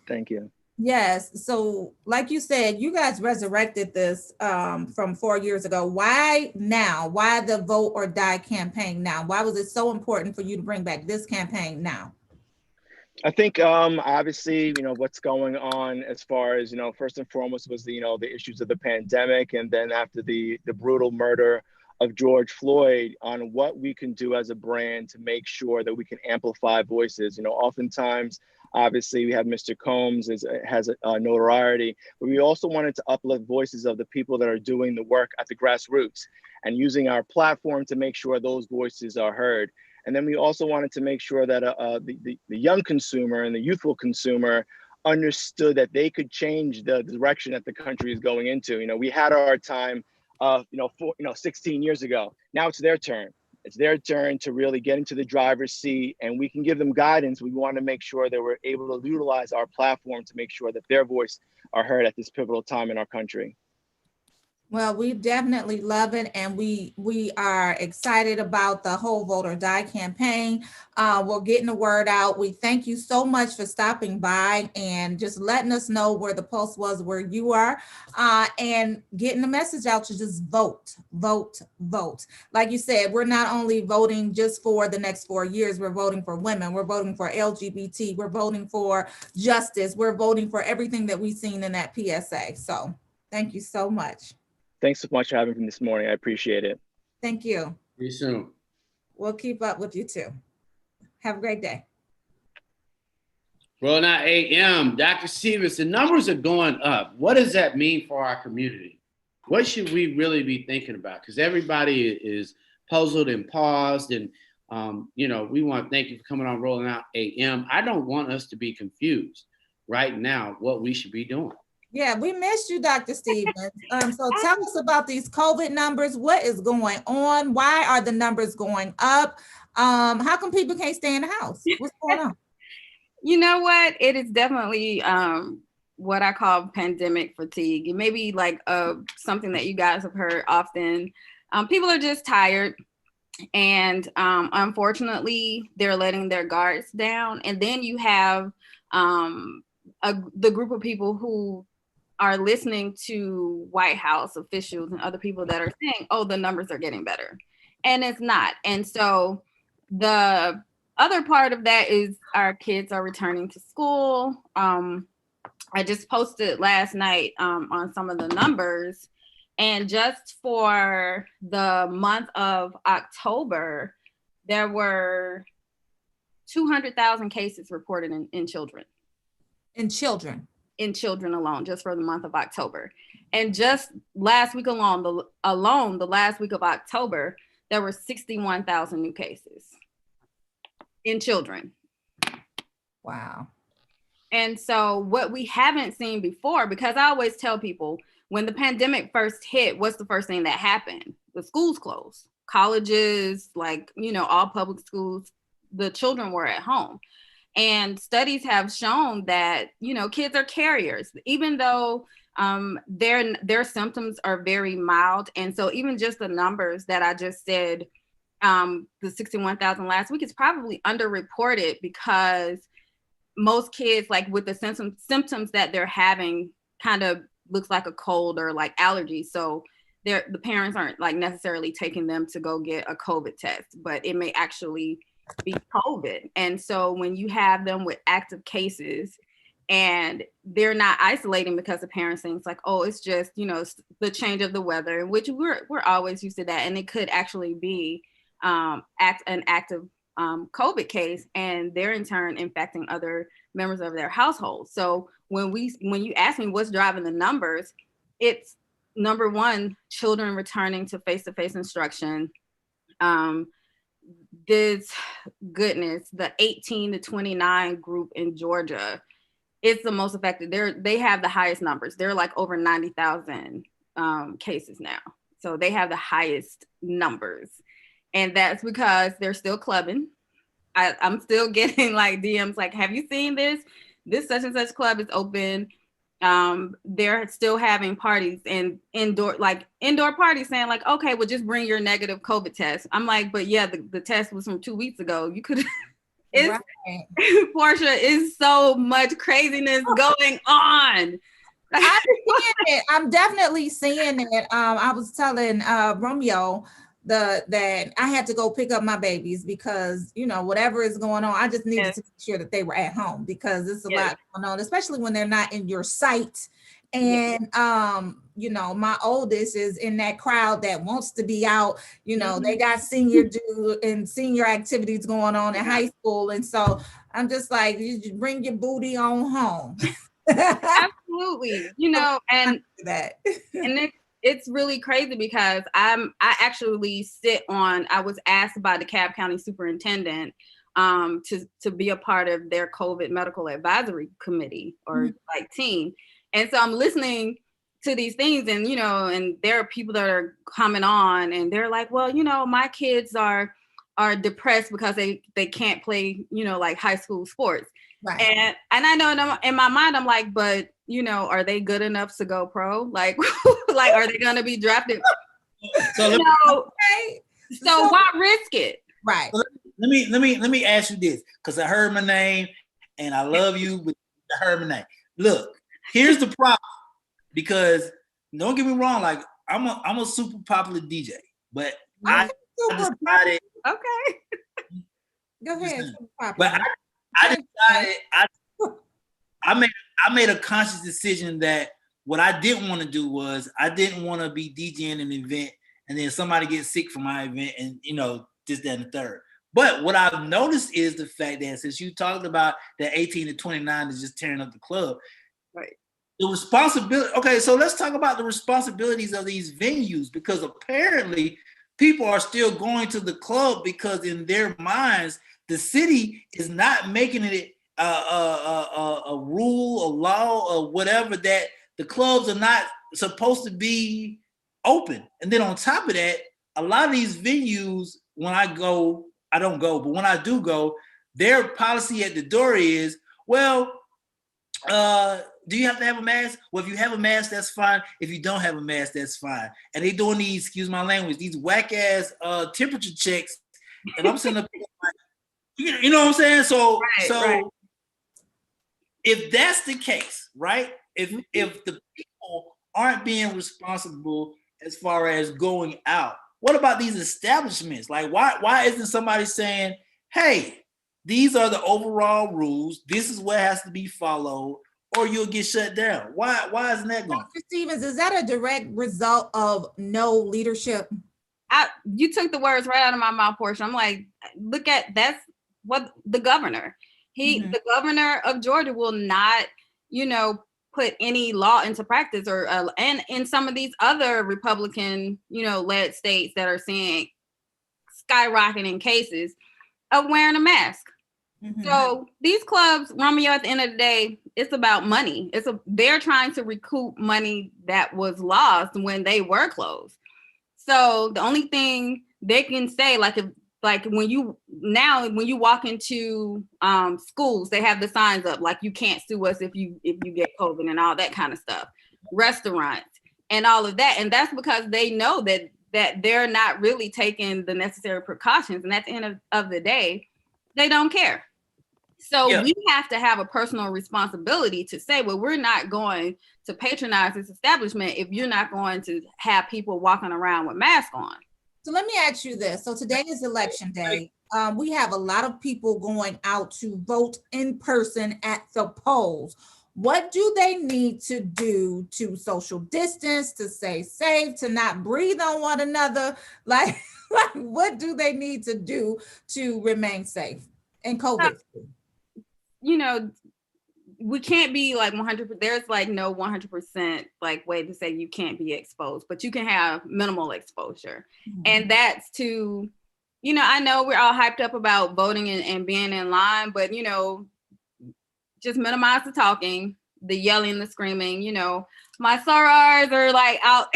Thank you. Yes. So, like you said, you guys resurrected this from 4 years ago. Why now? Why the Vote or Die campaign now? Why was it so important for you to bring back this campaign now? I think obviously, what's going on as far as, first and foremost was the issues of the pandemic, and then after the brutal murder of George Floyd, on what we can do as a brand to make sure that we can amplify voices. Oftentimes, obviously, we have Mr. Combs has a notoriety, but we also wanted to uplift voices of the people that are doing the work at the grassroots and using our platform to make sure those voices are heard. And then we also wanted to make sure that the young consumer and the youthful consumer understood that they could change the direction that the country is going into. We had our time, 16 years ago. Now it's their turn. It's their turn to really get into the driver's seat, and we can give them guidance. We want to make sure that we're able to utilize our platform to make sure that their voice are heard at this pivotal time in our country. Well, we definitely love it, and we are excited about the whole Vote or Die campaign. We're getting the word out. We thank you so much for stopping by and just letting us know where the pulse was, where you are, and getting the message out to just vote, vote, vote. Like you said, we're not only voting just for the next 4 years, we're voting for women, we're voting for LGBT, we're voting for justice, we're voting for everything that we've seen in that PSA. So thank you so much. Thanks so much for having me this morning. I appreciate it. Thank you. See you soon. We'll keep up with you too. Have a great day. Rolling Out AM, Dr. Stevens, the numbers are going up. What does that mean for our community? What should we really be thinking about? Because everybody is puzzled and paused. And, we want to thank you for coming on Rolling Out AM. I don't want us to be confused right now what we should be doing. Yeah, we missed you, Dr. Stevens. So tell us about these COVID numbers. What is going on? Why are the numbers going up? How come people can't stay in the house? What's going on? You know what? It is definitely what I call pandemic fatigue. It may be like something that you guys have heard often. People are just tired. And unfortunately, they're letting their guards down. And then you have the group of people who are listening to White House officials and other people that are saying, oh, the numbers are getting better. And it's not. And so the other part of that is our kids are returning to school. I just posted last night on some of the numbers. And just for the month of October, there were 200,000 cases reported in children. In children? In children alone, just for the month of October. And just last week alone, the last week of October, there were 61,000 new cases in children. Wow. And so what we haven't seen before, because I always tell people, when the pandemic first hit, what's the first thing that happened? The schools closed. Colleges, all public schools, the children were at home. And studies have shown that, kids are carriers, even though their symptoms are very mild. And so even just the numbers that I just said, the 61,000 last week is probably underreported, because most kids, with the symptoms that they're having, kind of looks like a cold or like allergies. So the parents aren't necessarily taking them to go get a COVID test, but it may actually be COVID. And so when you have them with active cases and they're not isolating because the parents think it's just, the change of the weather, which we're always used to that. And it could actually be an active COVID case, and they're in turn infecting other members of their household. So when you ask me what's driving the numbers, it's number one, children returning to face-to-face instruction. This goodness, the 18 to 29 group in Georgia, it's the most affected. They have the highest numbers. They're like over 90,000 cases now. So they have the highest numbers. And that's because they're still clubbing. I'm still getting like DMs like, have you seen this? This such and such club is open. They're still having parties and indoor parties saying like, okay, well just bring your negative COVID test. I'm like, but yeah, the test was from 2 weeks ago. You could it's right. Portia, is so much craziness going on. I'm seeing it. I'm definitely seeing it. I was telling Romeo that I had to go pick up my babies because, you know, whatever is going on, I just needed to make sure that they were at home because it's a lot going on, especially when they're not in your sight. And you know, my oldest is in that crowd that wants to be out. You know, they got senior activities going on in high school, and so I'm just like, you just bring your booty on home. Absolutely, you know, and that and it's really crazy because I actually I was asked by the DeKalb County superintendent to be a part of their COVID medical advisory committee or like team. And so I'm listening to these things, and you know, and there are people that are coming on and they're like, well, you know, my kids are depressed because they can't play, you know, like high school sports. Right. And I know in my mind, I'm like, but you know, are they good enough to go pro? Like, like, are they going to be drafted? So why risk it? Right. So let me ask you this, because I heard my name and I love you, but I heard my name. Look, here's the problem, because don't get me wrong, like I'm a super popular DJ, but I decided. Okay. Go ahead. But I decided I made a conscious decision that what I didn't want to do was I didn't want to be DJing an event and then somebody gets sick from my event and, you know, this, that, and the third. But what I've noticed is the fact that since you talked about that 18 to 29 is just tearing up the club, right? The responsibility. Okay, so let's talk about the responsibilities of these venues, because apparently people are still going to the club because in their minds the city is not making it a rule, a law, or whatever, that the clubs are not supposed to be open. And then on top of that, a lot of these venues, when I go, I don't go, but when I do go, their policy at the door is, well, do you have to have a mask? Well, if you have a mask, that's fine. If you don't have a mask, that's fine. And they doing these, excuse my language, these whack ass temperature checks. And I'm sitting up like, you know what I'm saying? So if that's the case, right? If the people aren't being responsible as far as going out, what about these establishments? Like, why isn't somebody saying, hey, these are the overall rules, this is what has to be followed, or you'll get shut down? Why isn't that going? Dr. Stevens, is that a direct result of no leadership? You took the words right out of my mouth, Portia. I'm like, look at, that's what the governor, the governor of Georgia will not, you know, put any law into practice, or and in some of these other Republican, you know, led states that are seeing skyrocketing cases of wearing a mask. So these clubs, Romeo, at the end of the day, it's about money. They're trying to recoup money that was lost when they were closed. So the only thing they can say, when you walk into schools, they have the signs up like, you can't sue us if you get COVID and all that kind of stuff. Restaurants and all of that, and that's because they know that they're not really taking the necessary precautions, and at the end of the day, they don't care. So we have to have a personal responsibility to say, well, we're not going to patronize this establishment if you're not going to have people walking around with masks on. So let me ask you this. So today is election day. We have a lot of people going out to vote in person at the polls. What do they need to do to social distance, to stay safe, to not breathe on one another? Like, what do they need to do to remain safe in COVID? You know, we can't be like 100%. There's like no 100% like way to say you can't be exposed, but you can have minimal exposure. And that's to, you know, I know we're all hyped up about voting and being in line, but, you know, just minimize the talking, the yelling, the screaming. You know, my sorors are like out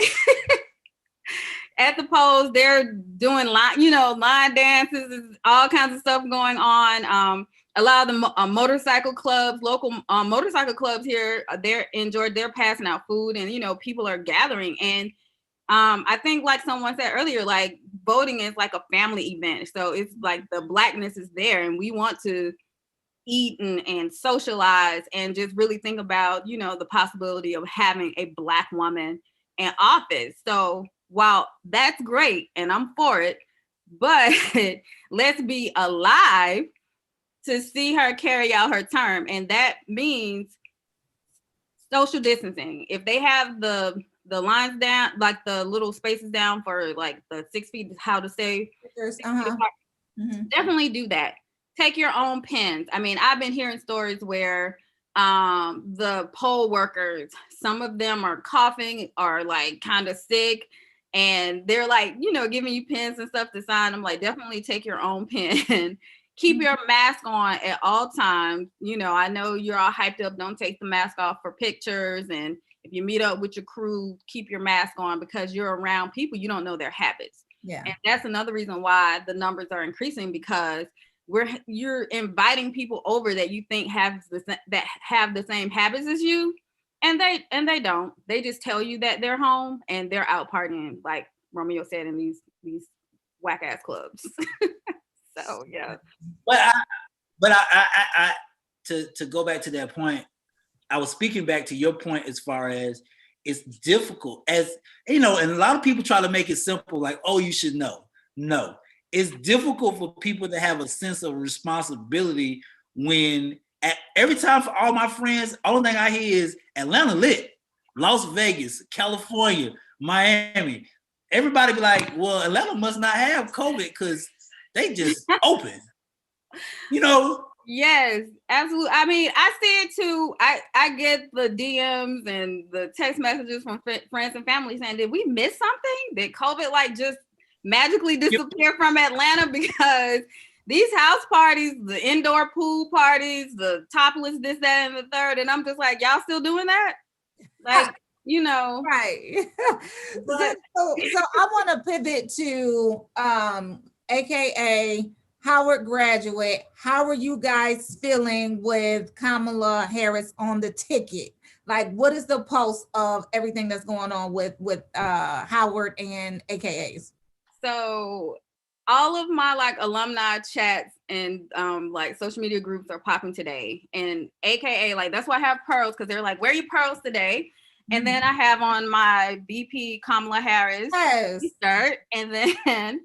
at the polls. They're doing line dances, all kinds of stuff going on. A lot of the motorcycle clubs, local motorcycle clubs here, they're passing out food, and, you know, people are gathering. And I think, like someone said earlier, like voting is like a family event. So it's like the Blackness is there, and we want to eat and socialize and just really think about, you know, the possibility of having a Black woman in office. So while that's great and I'm for it, but let's be alive to see her carry out her term. And that means social distancing. If they have the lines down, like the little spaces down for like the 6 feet, how to stay, definitely do that. Take your own pens. I mean, I've been hearing stories where the poll workers, some of them are coughing or like kind of sick, and they're like, you know, giving you pens and stuff to sign. I'm like, definitely take your own pen. Keep your mask on at all times. You know, I know you're all hyped up. Don't take the mask off for pictures. And if you meet up with your crew, keep your mask on, because you're around people, you don't know their habits. Yeah. And that's another reason why the numbers are increasing, because you're inviting people over that you think have the same habits as you, and they don't. They just tell you that they're home and they're out partying, like Romeo said, in these whack ass clubs. So yeah. But I to go back to that point, I was speaking back to your point as far as it's difficult, as you know, and a lot of people try to make it simple, like, oh, you should know. No, it's difficult for people to have a sense of responsibility when every time for all my friends, only thing I hear is Atlanta lit, Las Vegas, California, Miami. Everybody be like, well, Atlanta must not have COVID because they just open. You know? Yes, absolutely. I mean, I see it too. I get the DMs and the text messages from friends and family saying, did we miss something? Did COVID like just magically disappear from Atlanta? Because these house parties, the indoor pool parties, the topless this, that, and the third, and I'm just like, y'all still doing that? Like, you know. Right. So I want to pivot to AKA Howard graduate. How are you guys feeling with Kamala Harris on the ticket? Like, what is the pulse of everything that's going on with Howard and AKAs? So all of my like alumni chats and like social media groups are popping today, and AKA, like, that's why I have pearls, because they're like, where are your pearls today? And then I have on my BP Kamala Harris shirt, and then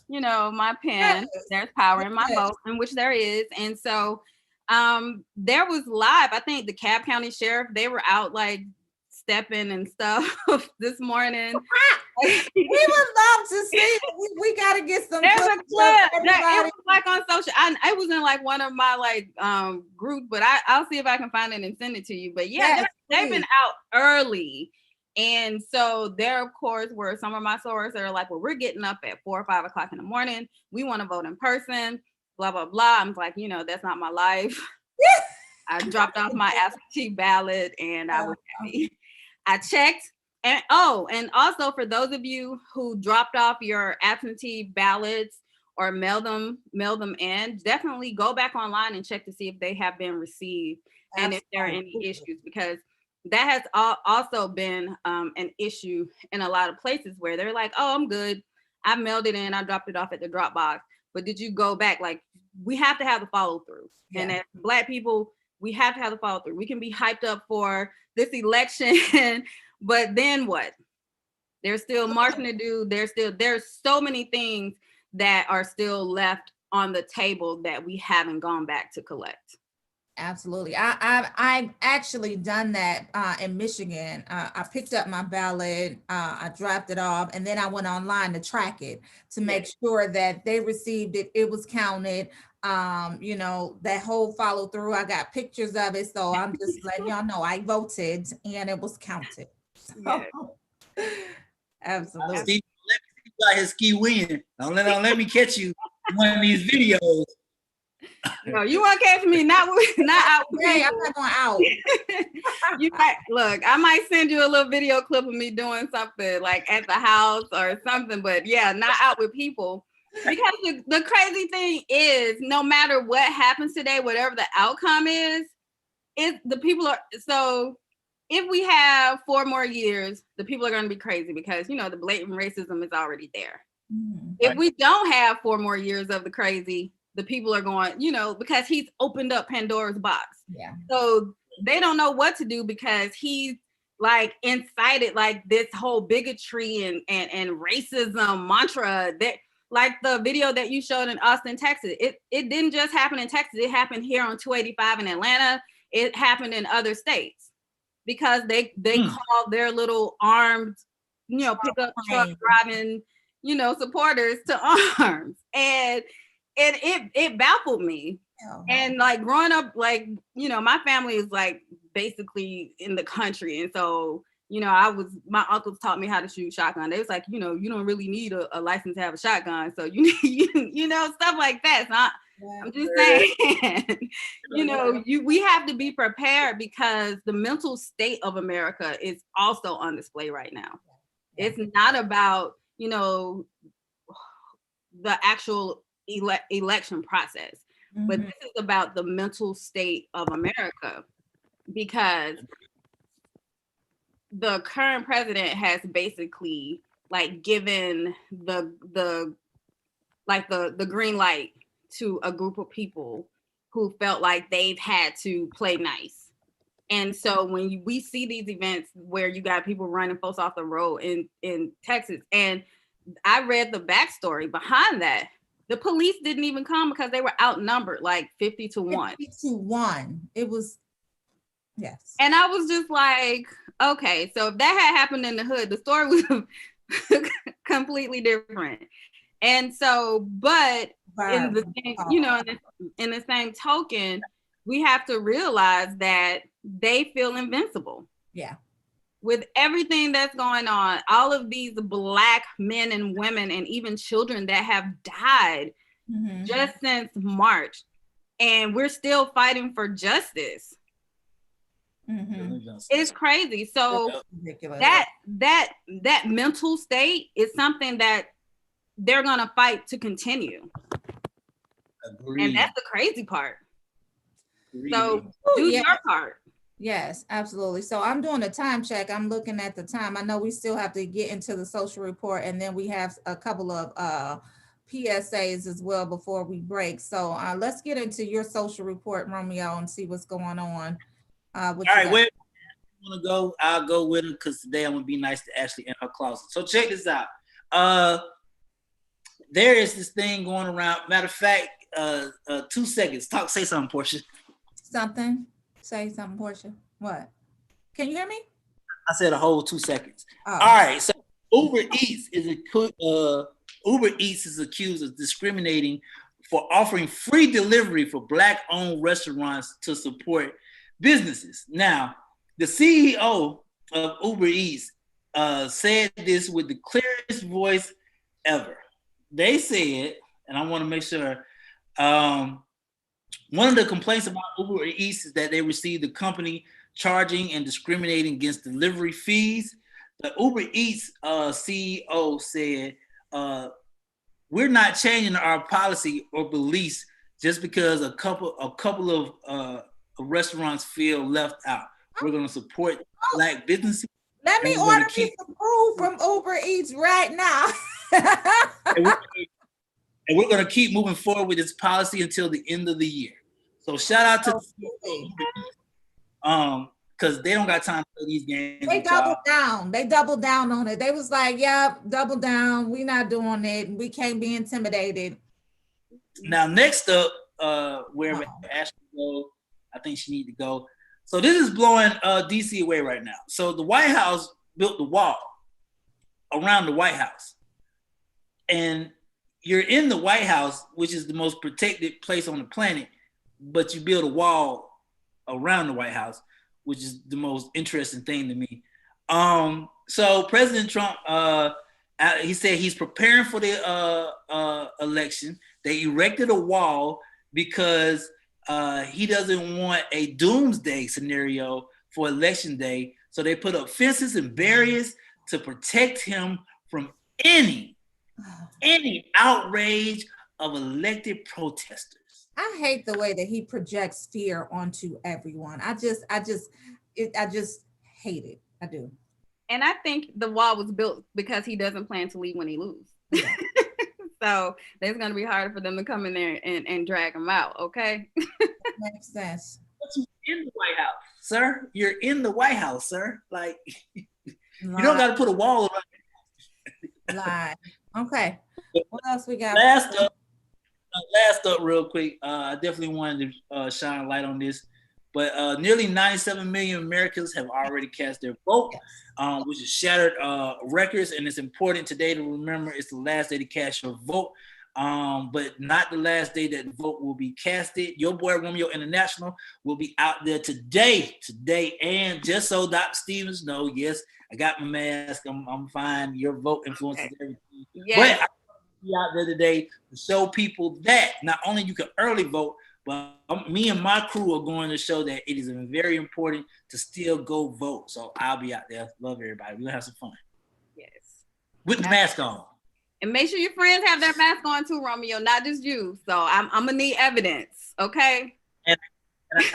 you know, my pen, there's power in my vote, in which there is. And so there was live, I think the Cobb County Sheriff, they were out like stepping and stuff this morning. We would love to see. We got to get some. There's a clip. It was like on social. I was in like one of my like groups, but I'll see if I can find it and send it to you. But yeah, they've been out early. And so there, of course, were some of my sources that are like, well, we're getting up at 4 or 5 o'clock in the morning. We want to vote in person, blah, blah, blah. I'm like, you know, that's not my life. I dropped off my absentee ballot and I was happy. I checked. And also for those of you who dropped off your absentee ballots or mail them in, definitely go back online and check to see if they have been received. Absolutely. And if there are any issues, because that has also been an issue in a lot of places where they're like, oh, I'm good. I mailed it in. I dropped it off at the drop box. But did you go back? Like, we have to have the follow through. Yeah. And as Black people, we have to have the follow through. We can be hyped up for this election, but then what? There's still marching to do. There's so many things that are still left on the table that we haven't gone back to collect. Absolutely. I've actually done that in Michigan. I picked up my ballot, I dropped it off, and then I went online to track it to make sure that they received it. It was counted. That whole follow through. I got pictures of it, so I'm just letting y'all know I voted and it was counted. So, absolutely. Steve, let me see about his ski win. Don't let me catch you in one of these videos. No, you won't catch me. Not out. Hey, I'm not going out. You might look. I might send you a little video clip of me doing something like at the house or something. But yeah, not out with people. Because the crazy thing is, no matter what happens today, whatever the outcome is the people are so. If we have 4 more years, the people are going to be crazy because the blatant racism is already there. Mm-hmm. If we don't have 4 more years of the crazy, the people are going, because he's opened up Pandora's box. Yeah. So they don't know what to do because he's like incited like this whole bigotry and racism mantra that like the video that you showed in Austin, Texas. It didn't just happen in Texas. It happened here on 285 in Atlanta. It happened in other states because they call their little armed, pickup truck driving, supporters to arms. And it baffled me. And like growing up, like, my family is like basically in the country. And so, my uncles taught me how to shoot shotgun. They was like, you don't really need a license to have a shotgun. So you need, stuff like that. So I'm just saying, we have to be prepared because the mental state of America is also on display right now. It's not about, the actual election process, but this is about the mental state of America because the current president has basically like given the green light to a group of people who felt like they've had to play nice. And so when we see these events where you got people running folks off the road in Texas, and I read the backstory behind that, the police didn't even come because they were outnumbered like 50 to 1. 50 to 1. It was, yes. And I was just like, okay, so if that had happened in the hood, the story was completely different. And so, but in the same, in the same token, we have to realize that they feel invincible. Yeah. With everything that's going on, all of these Black men and women and even children that have died just since March, and we're still fighting for justice. It's crazy. So that mental state is something that they're gonna fight to continue. Agreed. And that's the crazy part. Agreed. So do your part. Yes, absolutely. So I'm doing a time check. I'm looking at the time. I know we still have to get into the social report, and then we have a couple of PSAs as well before we break. So let's get into your social report, Romeo, and see what's going on. All right, where you want to go? I'll go with her because today I'm going to be nice to Ashley in her closet. So check this out. There is this thing going around. Matter of fact, 2 seconds. Say something, Portia. Say something, Portia. What? Can you hear me? I said a whole 2 seconds. Oh. All right. So Uber Eats is accused of discriminating for offering free delivery for Black-owned restaurants to support businesses. Now, the CEO of Uber Eats said this with the clearest voice ever. They said, and I want to make sure, one of the complaints about Uber Eats is that they received the company charging and discriminating against delivery fees. The Uber Eats CEO said, we're not changing our policy or beliefs just because a couple of restaurants feel left out. We're going to support Black businesses. Let me order me some food from Uber Eats right now. and we're going to keep moving forward with this policy until the end of the year. So shout out to because they don't got time to play these games. They doubled down. They doubled down on it. They was like, yep, double down. We not doing it. We can't be intimidated. Now, next up, wherever Ashley goes, I think she need to go. So this is blowing DC away right now. So the White House built the wall around the White House. And you're in the White House, which is the most protected place on the planet, but you build a wall around the White House, which is the most interesting thing to me. So President Trump, he said he's preparing for the election. They erected a wall because he doesn't want a doomsday scenario for election day. So they put up fences and barriers to protect him from any outrage of elected protesters. I hate the way that he projects fear onto everyone. I just hate it. I do. And I think the wall was built because he doesn't plan to leave when he loses. Yeah. So it's going to be harder for them to come in there and drag him out. Okay. Makes sense. But you're in the White House, sir. You're in the White House, sir. Like, you don't got to put a wall around. Lie. Okay. What else we got? Last up, real quick. I definitely wanted to shine a light on this, but nearly 97 million Americans have already cast their vote, which has shattered records. And it's important today to remember it's the last day to cast your vote, but not the last day that the vote will be casted. Your boy Romeo International will be out there today. And just so Dr. Stevens know, yes, I got my mask. I'm fine. Your vote influences everything. Yes. But I be out there today to show people that not only you can early vote, but me and my crew are going to show that it is very important to still go vote. So I'll be out there. Love everybody. We're going to have some fun. Yes. With the mask on. And make sure your friends have their mask on too, Romeo, not just you. So I'm going to need evidence, okay? And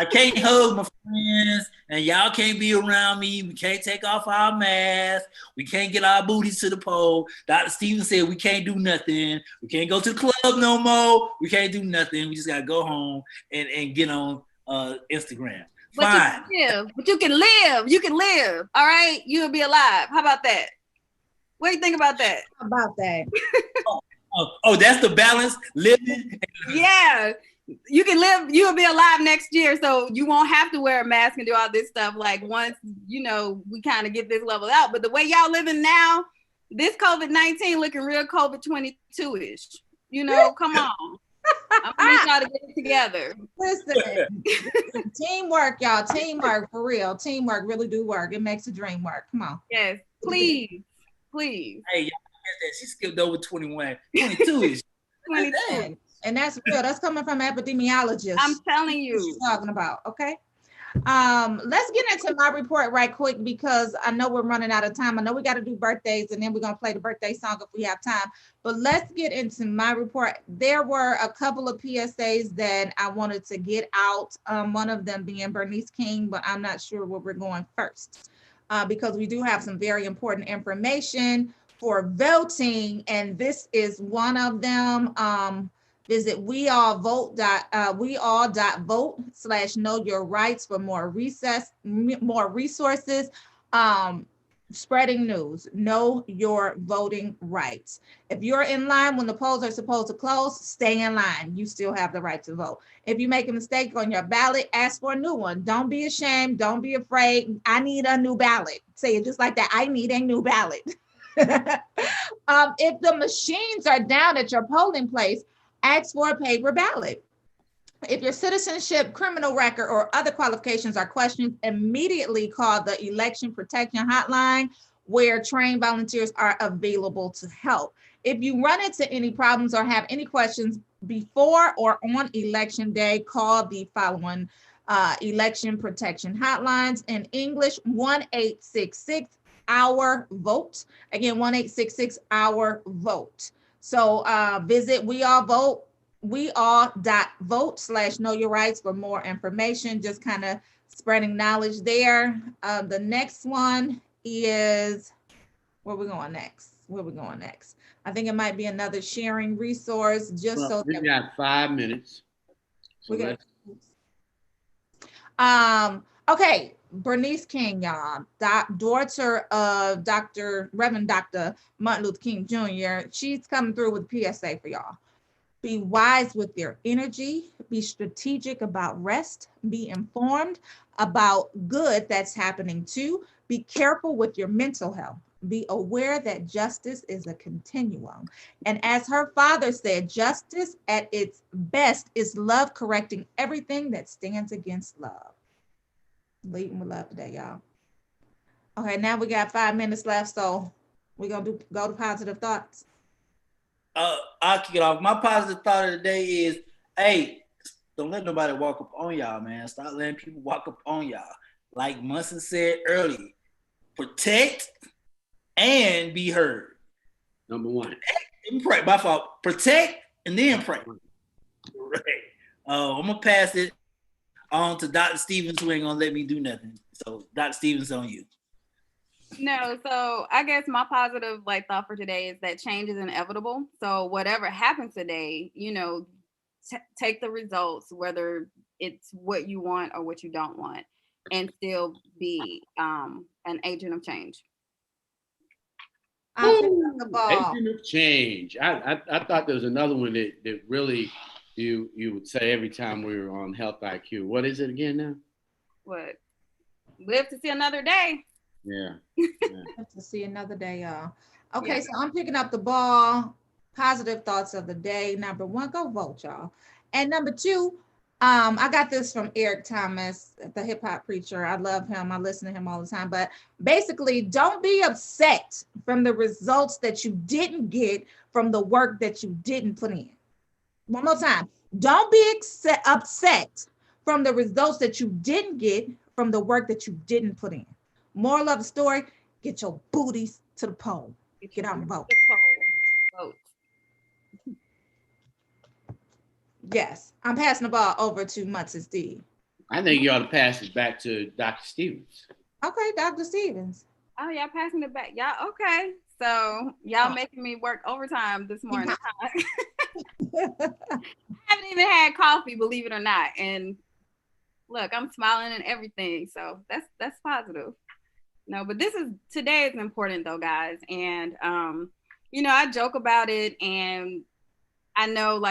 I can't hug my friends, and y'all can't be around me. We can't take off our masks. We can't get our booties to the poll. Dr. Stevens said we can't do nothing. We can't go to the club no more. We can't do nothing. We just got to go home and get on Instagram. Fine. But you can live. You can live. All right? You'll be alive. How about that? What do you think about that? How about that? Oh, that's the balance, living. Yeah. You can live, you'll be alive next year, so you won't have to wear a mask and do all this stuff. Like once, we kind of get this level out. But the way y'all living now, this COVID-19 looking real COVID-22-ish. Come on. I'm gonna need y'all to get it together. Listen, teamwork, y'all. Teamwork, for real. Teamwork really do work. It makes the dream work. Come on. Yes, please. Hey, y'all get that. She skipped over 21. 22-ish. 22. And that's real. That's coming from epidemiologists. I'm telling you. What she's talking about. Okay. Let's get into my report right quick because I know we're running out of time. I know we got to do birthdays and then we're going to play the birthday song if we have time. But let's get into my report. There were a couple of PSAs that I wanted to get out. One of them being Bernice King, but I'm not sure where we're going first because we do have some very important information for voting. And this is one of them. Visit weall.vote/know-your-rights for more resources, spreading news, know your voting rights. If you're in line when the polls are supposed to close, stay in line. You still have the right to vote. If you make a mistake on your ballot, ask for a new one. Don't be ashamed. Don't be afraid. I need a new ballot. Say it just like that. I need a new ballot. If the machines are down at your polling place, ask for a paper ballot. If your citizenship, criminal record, or other qualifications are questioned, immediately call the Election Protection Hotline, where trained volunteers are available to help. If you run into any problems or have any questions before or on election day, call the following election protection hotlines. In English, 1-866-OUR-VOTE. Again, 1-866-OUR-VOTE. So visit weall.vote/know-your-rights for more information, just kind of spreading knowledge there. The next one is, where we going next? I think it might be another sharing resource, just so we got 5 minutes. So okay, Bernice King, y'all, daughter of Reverend Dr. Martin Luther King Jr. She's coming through with a PSA for y'all. Be wise with your energy. Be strategic about rest. Be informed about good that's happening too. Be careful with your mental health. Be aware that justice is a continuum. And as her father said, justice at its best is love correcting everything that stands against love. Leading with love today, y'all. Okay, now we got 5 minutes left, so we're gonna go to positive thoughts. I'll kick it off. My positive thought of the day is, hey, don't let nobody walk up on y'all, man. Stop letting people walk up on y'all. Like Munson said earlier, protect and be heard. Number one. And pray. My fault. Protect and then pray. Right. I'm gonna pass it on to Dr. Stevens, who ain't gonna let me do nothing. So, Dr. Stevens, on you. No, so I guess my positive thought for today is that change is inevitable. So whatever happens today, take the results, whether it's what you want or what you don't want, and still be an agent of change. Agent of change. I thought there was another one that really you would say every time we were on Health IQ. What is it again now? What? Live to see another day. Yeah. To see another day, y'all. Okay, so I'm picking up the ball. Positive thoughts of the day. Number one, go vote, y'all. And number two, I got this from Eric Thomas, the hip hop preacher. I love him. I listen to him all the time. But basically, don't be upset from the results that you didn't get from the work that you didn't put in. One more time. Don't be upset from the results that you didn't get from the work that you didn't put in. Moral of the story, get your booties to the poll. Get out and vote. Vote. Yes, I'm passing the ball over to Mutsis D. I think you ought to pass it back to Dr. Stevens. Okay, Dr. Stevens. Oh, y'all passing it back. Y'all, okay. So y'all making me work overtime this morning. I haven't even had coffee, believe it or not. And look, I'm smiling and everything. So that's positive. No, but today is important though, guys. And, I joke about it, and I know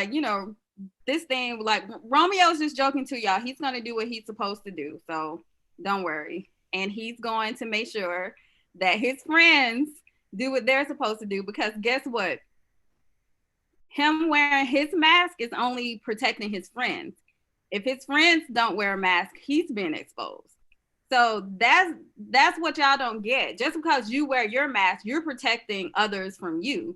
this thing, Romeo's just joking to y'all. He's going to do what he's supposed to do. So don't worry. And he's going to make sure that his friends do what they're supposed to do, because guess what? Him wearing his mask is only protecting his friends. If his friends don't wear a mask, he's being exposed. So that's what y'all don't get. Just because you wear your mask, you're protecting others from you.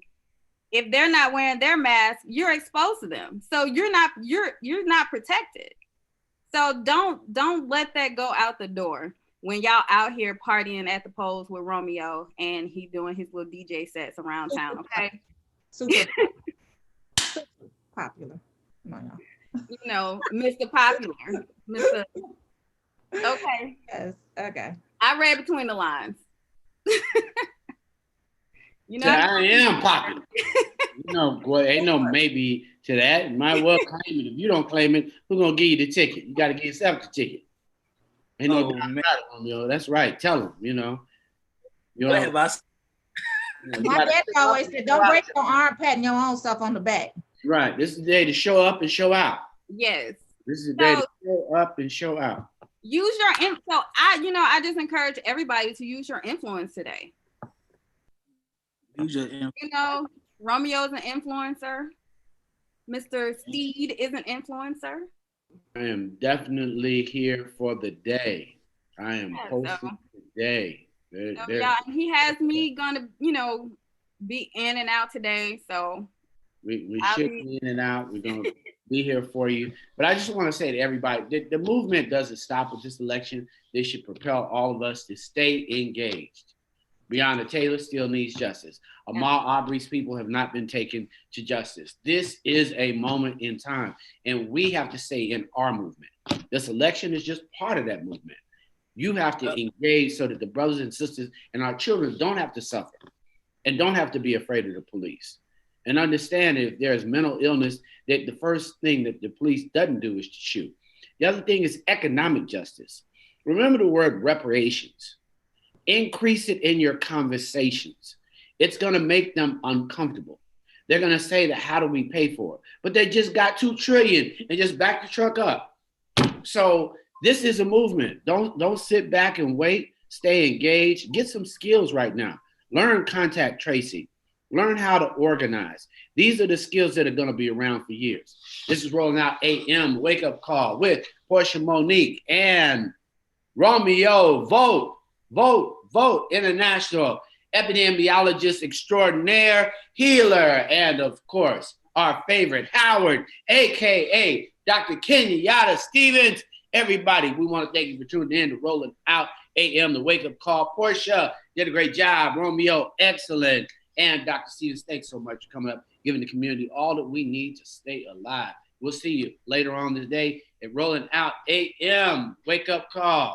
If they're not wearing their mask, you're exposed to them. So you're not protected. So don't let that go out the door when y'all out here partying at the polls with Romeo and he doing his little DJ sets around town. Okay. Super popular. Mr. Popular. Mr. Okay. Yes. Okay. I read between the lines. I am popular. Boy, ain't no maybe to that. You might well claim it. If you don't claim it, who's gonna give you the ticket? You got to give yourself the ticket. Ain't no doubt about it, That's right. Tell them. My dad always said, "Don't break your arm patting your own stuff on the back." Right. This is the day to show up and show out. Yes. This is the day to show up and show out. Use your so I just encourage everybody to use your influence today. Use your influence. Romeo's an influencer. Mr. Steed is an influencer. I am definitely here for the day. I am posting today. He has me gonna, be in and out today. So we should be in and out. We're gonna be here for you. But I just want to say to everybody, the movement doesn't stop with this election. They should propel all of us to stay engaged. Breonna Taylor still needs justice. Ahmaud Arbery's people have not been taken to justice. This is a moment in time, and we have to stay in our movement. This election is just part of that movement. You have to engage so that the brothers and sisters and our children don't have to suffer and don't have to be afraid of the police. And understand if there's mental illness, that the first thing that the police doesn't do is to shoot. The other thing is economic justice. Remember the word reparations. Increase it in your conversations. It's going to make them uncomfortable. They're going to say that, how do we pay for it? But they just got $2 trillion and just back the truck up. So this is a movement. Don't sit back and wait. Stay engaged. Get some skills right now. Learn contact tracing. Learn how to organize. These are the skills that are going to be around for years. This is Rolling Out AM Wake Up Call with Portia Monique and Romeo. Vote, vote, vote. International epidemiologist extraordinaire, healer, and of course, our favorite Howard, aka Dr. Kenyatta Stevens. Everybody, we want to thank you for tuning in to Rolling Out AM, the Wake Up Call. Portia did a great job. Romeo, excellent. And Dr. Stevens, thanks so much for coming up, giving the community all that we need to stay alive. We'll see you later on today at Rolling Out AM Wake Up Call.